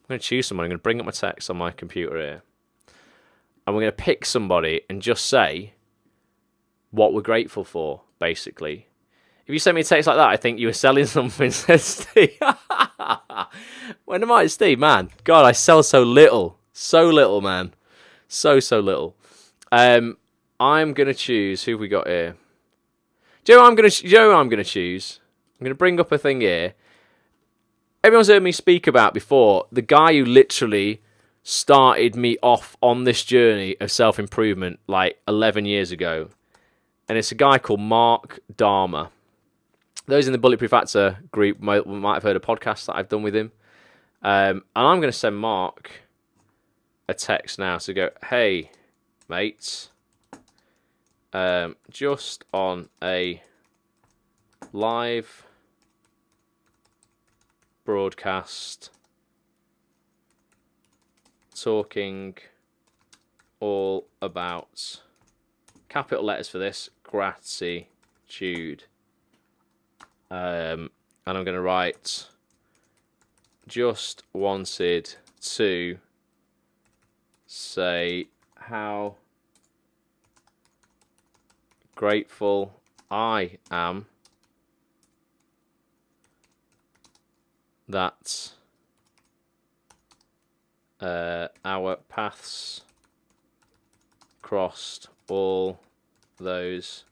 I'm going to choose someone. I'm going to bring up my text on my computer here. And we're going to pick somebody and just say what we're grateful for, basically. If you send me a text like that, I think you were selling something, says Steve. When am I, Steve? Man, God, I sell so little. So little, man. So little. I'm gonna choose. Who have we got here? Do you know who I'm gonna choose? I'm gonna bring up a thing here. Everyone's heard me speak about before. The guy who literally started me off on this journey of self-improvement like 11 years ago. And it's a guy called Mark Dharma. Those in the Bulletproof Actor group might have heard a podcast that I've done with him. And I'm going to send Mark a text now. So go, hey, mates, just on a live broadcast talking all about, capital letters for this, gratitude. And I'm going to write, just wanted to say how grateful I am that our paths crossed all those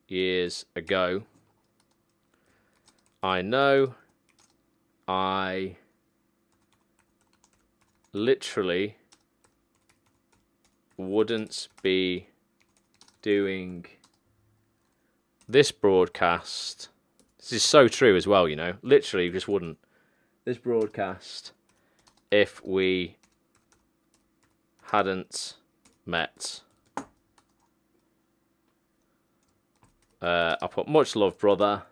years ago. I know I literally wouldn't be doing this broadcast. This is so true as well, you know. Literally just wouldn't. This broadcast if we hadn't met. I'll put much love, brother.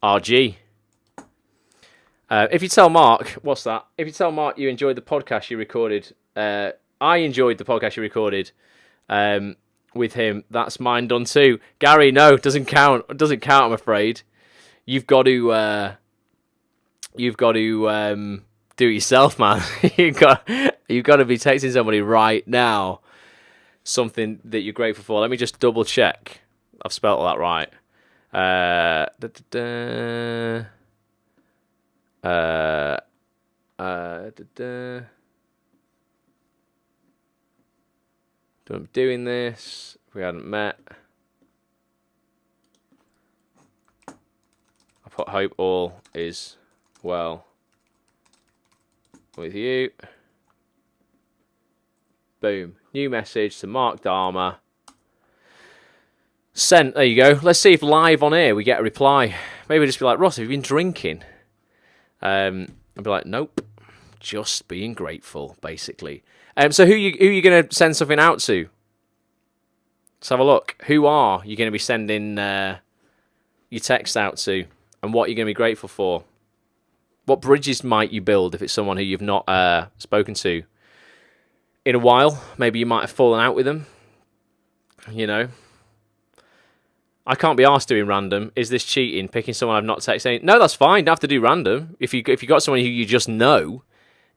RG. If you tell Mark, what's that? If you tell Mark you enjoyed the podcast you recorded, I enjoyed the podcast you recorded with him, that's mine done too. Gary, no, doesn't count. It doesn't count, I'm afraid. You've got to do it yourself, man. you've got to be texting somebody right now something that you're grateful for. Let me just double check. I've spelled all that right. I'm doing this. If we hadn't met. I put hope all is well with you. Boom. New message to Mark Dharma. Sent. There you go. Let's see if live on air we get a reply. Maybe just be like, Ross, have you been drinking? I'd be like, nope. Just being grateful, basically. So who you going to send something out to? Let's have a look. Who are you going to be sending your text out to? And what you're going to be grateful for? What bridges might you build if it's someone who you've not spoken to in a while? Maybe you might have fallen out with them. You know. I can't be asked doing random. Is this cheating? Picking someone I've not texted? No, that's fine. You don't have to do random. If you got someone who you just know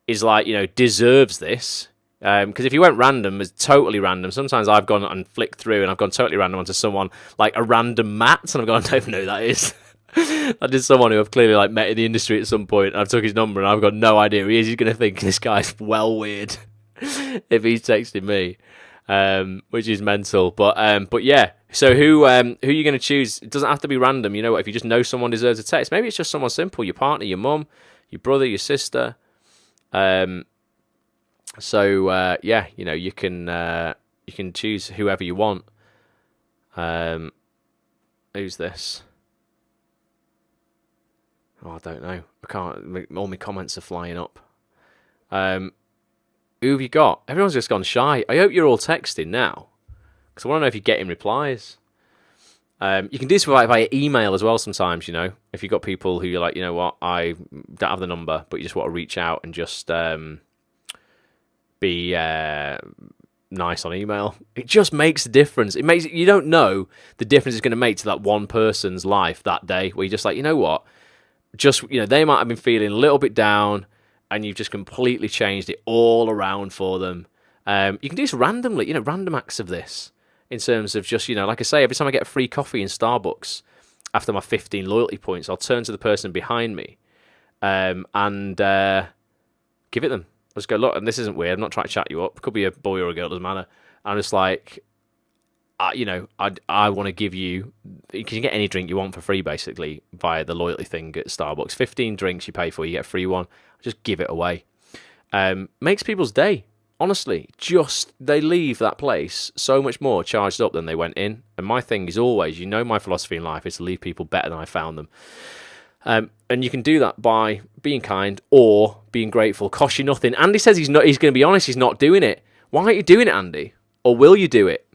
is like, you know, deserves this. Because if you went random, it's totally random. Sometimes I've gone and flicked through and I've gone totally random onto someone like a random Matt, and I've gone, I don't even know who that is. That is someone who I've clearly like met in the industry at some point. And I've took his number and I've got no idea who he is. He's going to think this guy's well weird if he's texting me, which is mental. But yeah. So who are you going to choose? It doesn't have to be random. You know what? If you just know someone deserves a text, maybe it's just someone simple. Your partner, your mum, your brother, your sister. So yeah, you know, you can choose whoever you want. Who's this? Oh, I don't know. I can't. All my comments are flying up. Who have you got? Everyone's just gone shy. I hope you're all texting now, because I want to know if you're getting replies. You can do this via email as well sometimes, you know. If you've got people who you're like, you know what, I don't have the number, but you just want to reach out and just be nice on email. It just makes a difference. It makes you don't know the difference it's going to make to that one person's life that day, where you're just like, you know what, just, you know, they might have been feeling a little bit down and you've just completely changed it all around for them. You can do this randomly, you know, random acts of this. In terms of just, you know, like I say, every time I get a free coffee in Starbucks, after my 15 loyalty points, I'll turn to the person behind me and give it them. I just go, look, and this isn't weird. I'm not trying to chat you up. It could be a boy or a girl, doesn't matter. I'm just like, I want to give you, you can get any drink you want for free, basically, via the loyalty thing at Starbucks. 15 drinks you pay for, you get a free one. Just give it away. Makes people's day. Honestly, just they leave that place so much more charged up than they went in. And my thing is always, my philosophy in life is to leave people better than I found them. And you can do that by being kind or being grateful. Cost you nothing. Andy says he's going to be honest, he's not doing it. Why aren't you doing it, Andy? Or will you do it?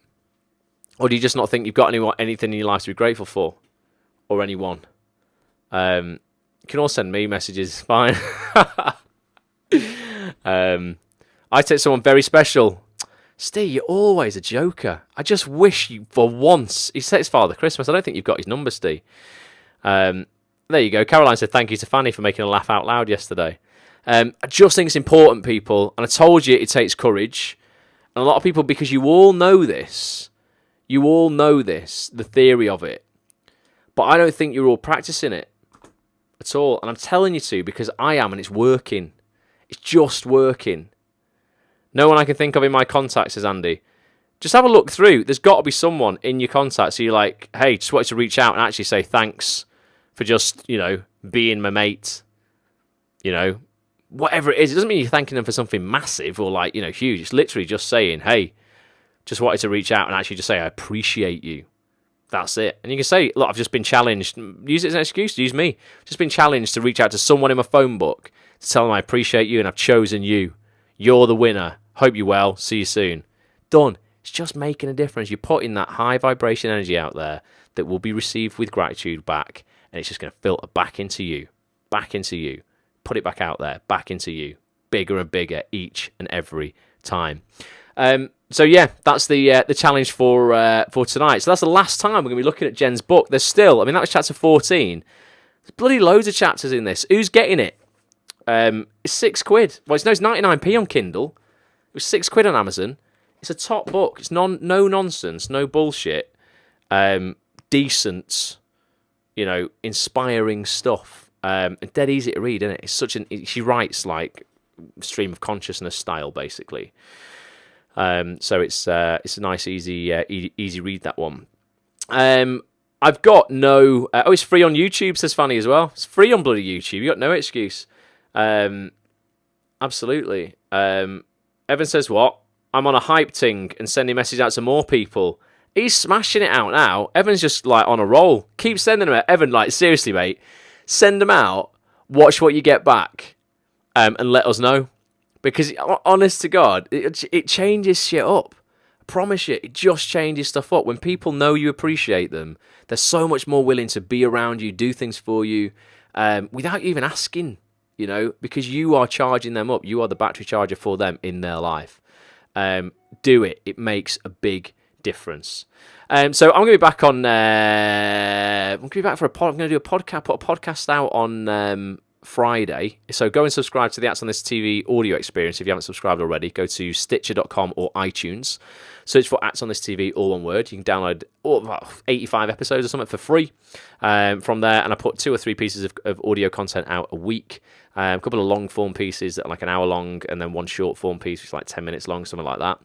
Or do you just not think you've got anything in your life to be grateful for? Or anyone? You can all send me messages, fine. I take someone very special. Steve, you're always a joker. I just wish you, for once... He said it's Father Christmas. I don't think you've got his number, Steve. There you go. Caroline said thank you to Fanny for making her laugh out loud yesterday. I just think it's important, people. And I told you it takes courage. And a lot of people, because you all know this, the theory of it. But I don't think you're all practicing it at all. And I'm telling you to because I am, and it's working. It's just working. No one I can think of in my contacts, says Andy. Just have a look through. There's got to be someone in your contacts who you're like, hey, just wanted to reach out and actually say thanks for just, being my mate. Whatever it is. It doesn't mean you're thanking them for something massive or huge. It's literally just saying, hey, just wanted to reach out and actually just say, I appreciate you. That's it. And you can say, look, I've just been challenged. Use it as an excuse to use me. Just been challenged to reach out to someone in my phone book to tell them I appreciate you and I've chosen you. You're the winner. Hope you're well. See you soon. Done. It's just making a difference. You're putting that high vibration energy out there that will be received with gratitude back, and it's just going to filter back into you. Back into you. Put it back out there. Back into you. Bigger and bigger each and every time. So yeah, that's the challenge for tonight. So that's the last time we're going to be looking at Jen's book. There's still, that was chapter 14. There's bloody loads of chapters in this. Who's getting it? It's £6. Well, it's 99p on Kindle. It was £6 on Amazon. It's a top book. It's no nonsense, no bullshit. Decent, inspiring stuff. And dead easy to read, isn't it? She writes like stream of consciousness style, basically. So it's a nice, easy read, that one. I've got no... it's free on YouTube, says Fanny as well. It's free on bloody YouTube. You got no excuse. Absolutely. Evan says, what? I'm on a hype ting and sending messages out to more people. He's smashing it out now. Evan's just on a roll. Keep sending them out. Evan, seriously, mate. Send them out. Watch what you get back. And let us know. Because, honest to God, it changes shit up. I promise you, it just changes stuff up. When people know you appreciate them, they're so much more willing to be around you, do things for you, without you even asking, because you are charging them up. You are the battery charger for them in their life. Do it. It makes a big difference. So I'm going to be back on... I'm going to be back for I'm going to do a podcast, put a podcast out on... Friday. So go and subscribe to the Acts on This TV audio experience if you haven't subscribed already. Go to stitcher.com or iTunes. Search for Acts on This TV, all one word. You can download 85 episodes or something for free from there. And I put 2 or 3 pieces of audio content out a week. A couple of long form pieces that are like an hour long, and then one short form piece which is like 10 minutes long, something like that.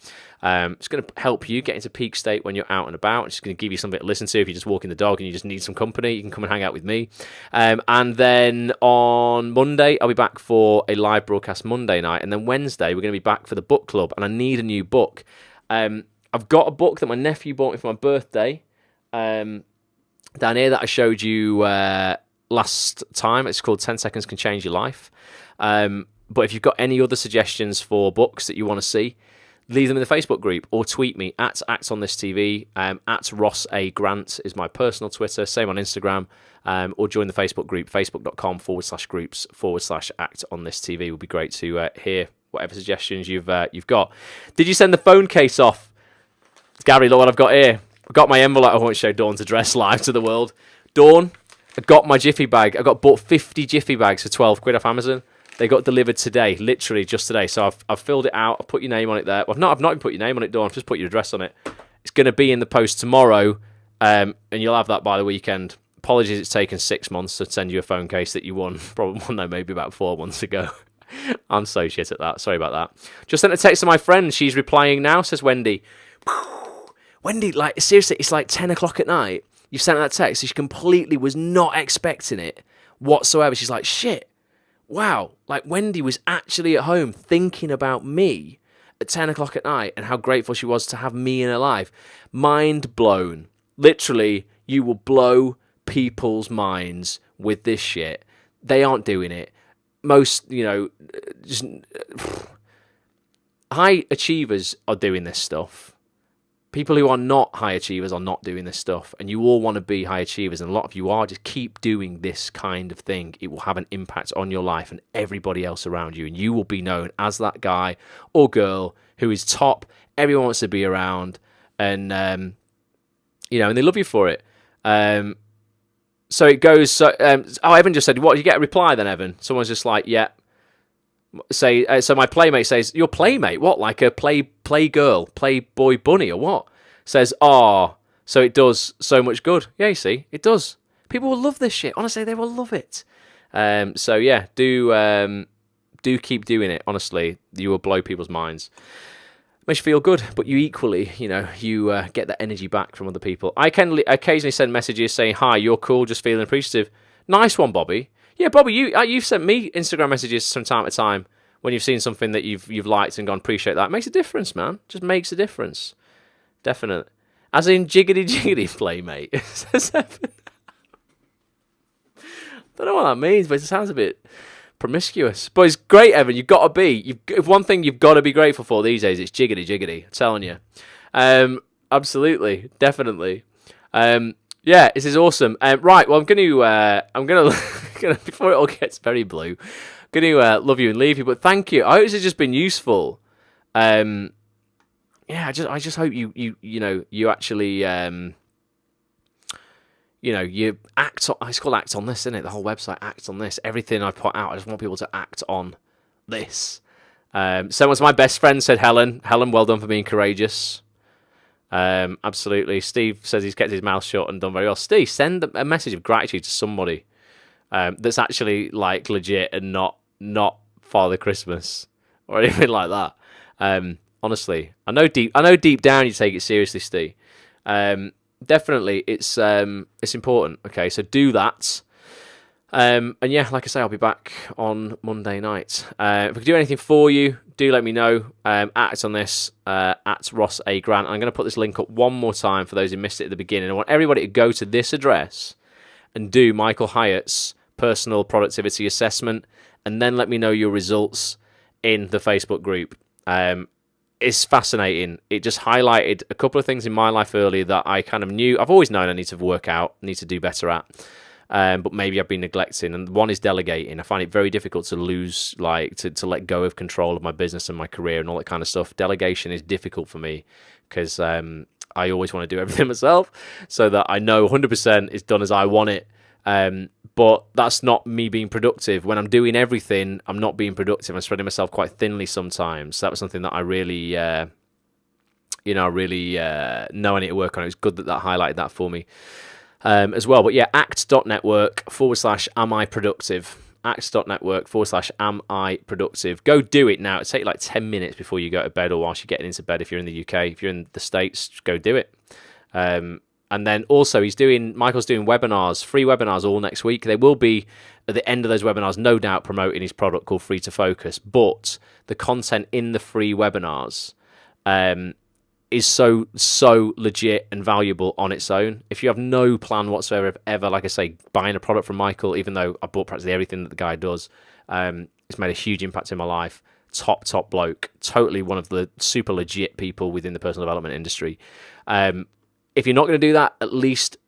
It's going to help you get into peak state when you're out and about. It's going to give you something to listen to if you're just walking the dog and you just need some company. You can come and hang out with me. And then on Monday, I'll be back for a live broadcast Monday night. And then Wednesday, we're going to be back for the book club. And I need a new book. I've got a book that my nephew bought me for my birthday down here that I showed you last time. It's called 10 Seconds Can Change Your Life. But if you've got any other suggestions for books that you want to see, leave them in the Facebook group or tweet me at Acts on This TV. At Ross A. Grant is my personal Twitter. Same on Instagram. Or join the Facebook group, facebook.com/groups/Act on This TV. It would be great to hear whatever suggestions you've got. Did you send the phone case off? Gary, look what I've got here. I've got my envelope. I won't show Dawn's address live to the world. Dawn, I got my Jiffy bag. I got bought 50 Jiffy bags for £12 off Amazon. They got delivered today, literally just today. So I've filled it out. I've put your name on it there. Well, I've not even put your name on it, Dawn. I've just put your address on it. It's going to be in the post tomorrow, and you'll have that by the weekend. Apologies, it's taken 6 months to send you a phone case that you won. Probably won, though, maybe about 4 months ago. I'm so shit at that. Sorry about that. Just sent a text to my friend. She's replying now, says Wendy. Wendy, like, seriously, it's like 10 o'clock at night. You've sent her that text. So she completely was not expecting it whatsoever. She's like, shit, wow. Like, Wendy was actually at home thinking about me at 10 o'clock at night and how grateful she was to have me in her life. Mind blown. Literally, you will blow people's minds with this shit. They aren't doing it. Most, just high achievers are doing this stuff. People who are not high achievers are not doing this stuff, and you all want to be high achievers, and a lot of you are. Just keep doing this kind of thing. It will have an impact on your life and everybody else around you, and you will be known as that guy or girl who is top, everyone wants to be around, and, and they love you for it. So it goes, Evan just said, what, you get a reply then, Evan? Someone's just like, yeah. So my playmate says, your playmate? What, like a play girl, playboy bunny or what? Says, so it does so much good. Yeah, you see, it does. People will love this shit. Honestly, they will love it. So yeah, do keep doing it. Honestly, you will blow people's minds. Makes you feel good, but you equally, you get that energy back from other people. I can occasionally send messages saying, hi, you're cool, just feeling appreciative. Nice one, Bobby. Yeah, Bobby, you've sent me Instagram messages from time to time when you've seen something that you've liked and gone, appreciate that. It makes a difference, man. Just makes a difference. Definite. As in jiggity playmate. Don't know what that means, but it sounds a bit promiscuous. But it's great, Evan. You've got to be. If one thing you've got to be grateful for these days, it's jiggity. I'm telling you. Absolutely, definitely. Yeah, this is awesome. Right, well, I'm gonna before it all gets very blue, I'm gonna love you and leave you. But thank you. I hope this has just been useful. Yeah, I just hope you actually you act on. It's called Act on This, isn't it? The whole website, Act on This. Everything I put out, I just want people to act on this. Someone's my best friend, said Helen. Helen, well done for being courageous. Absolutely. Steve says he's kept his mouth shut and done very well. Steve, send a message of gratitude to somebody that's actually like legit and not Father Christmas or anything like that. Honestly, I know deep down you take it seriously, Steve. Definitely, it's important. Okay, so do that. And yeah, like I say, I'll be back on Monday night. If I can do anything for you, do let me know. Act on this at Ross A. Grant. I'm going to put this link up one more time for those who missed it at the beginning. I want everybody to go to this address and do Michael Hyatt's personal productivity assessment, and then let me know your results in the Facebook group. It's fascinating. It just highlighted a couple of things in my life earlier that I kind of knew. I've always known I need to work out, need to do better at. But maybe I've been neglecting. And one is delegating. I find it very difficult to lose, to let go of control of my business and my career and all that kind of stuff. Delegation is difficult for me because I always want to do everything myself so that I know 100% it's done as I want it. But that's not me being productive. When I'm doing everything, I'm not being productive. I'm spreading myself quite thinly sometimes. That was something that I really, know I need to work on. It was good that highlighted that for me as well. But yeah, act.network/am I productive. Act.network/am I productive. Go do it now. It'll take like 10 minutes before you go to bed or whilst you're getting into bed if you're in the UK. If you're in the States, just go do it. And then also Michael's doing webinars, free webinars all next week. They will be at the end of those webinars, no doubt, promoting his product called Free to Focus. But the content in the free webinars is so legit and valuable on its own. If you have no plan whatsoever of ever, like I say, buying a product from Michael, even though I bought practically everything that the guy does, it's made a huge impact in my life. Top bloke. Totally one of the super legit people within the personal development industry. If you're not going to do that, at least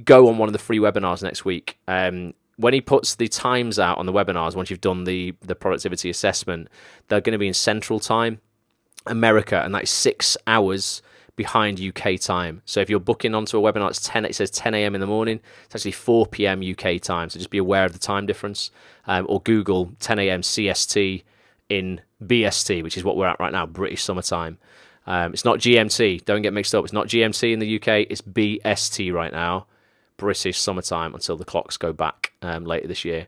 go on one of the free webinars next week. When he puts the times out on the webinars, once you've done the productivity assessment, they're going to be in Central Time, America, and that is 6 hours behind UK time. So if you're booking onto a webinar, it says 10 a.m. in the morning. It's actually 4 p.m. UK time. So just be aware of the time difference. Or Google 10 a.m. CST in BST, which is what we're at right now, British summertime. It's not GMT. Don't get mixed up. It's not GMT in the UK. It's BST right now, British summertime, until the clocks go back later this year.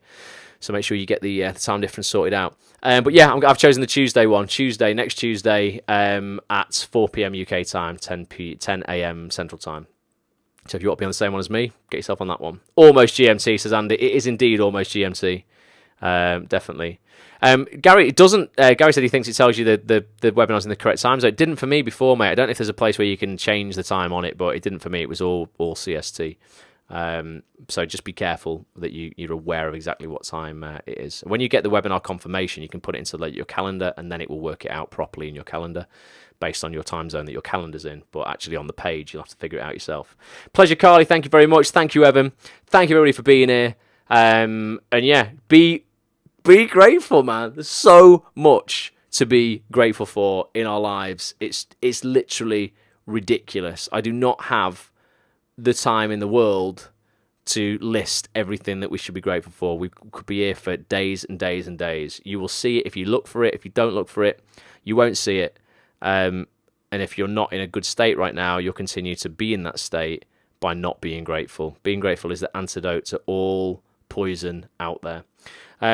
So make sure you get the time difference sorted out. But yeah, I've chosen the Tuesday one. Next Tuesday at 4 p.m. UK time, 10 a.m. Central time. So if you want to be on the same one as me, get yourself on that one. Almost GMT, says Andy. It is indeed almost GMT. Definitely. Gary Gary said he thinks it tells you the webinar's in the correct time zone. It didn't for me before, mate. I don't know if there's a place where you can change the time on it, but it didn't for me. It was all CST. So just be careful that you're aware of exactly what time it is. When you get the webinar confirmation, you can put it into your calendar, and then it will work it out properly in your calendar based on your time zone that your calendar's in. But actually on the page, you'll have to figure it out yourself. Pleasure, Carly. Thank you very much. Thank you, Evan. Thank you, everybody, for being here. And yeah, be grateful, man. There's so much to be grateful for in our lives. It's literally ridiculous. I do not have the time in the world to list everything that we should be grateful for. We could be here for days and days and days. You will see it if you look for it. If you don't look for it, you won't see it. And if you're not in a good state right now, you'll continue to be in that state by not being grateful. Being grateful is the antidote to all poison out there.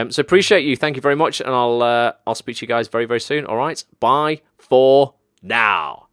So appreciate you. Thank you very much. And I'll speak to you guys very, very soon. All right. Bye for now.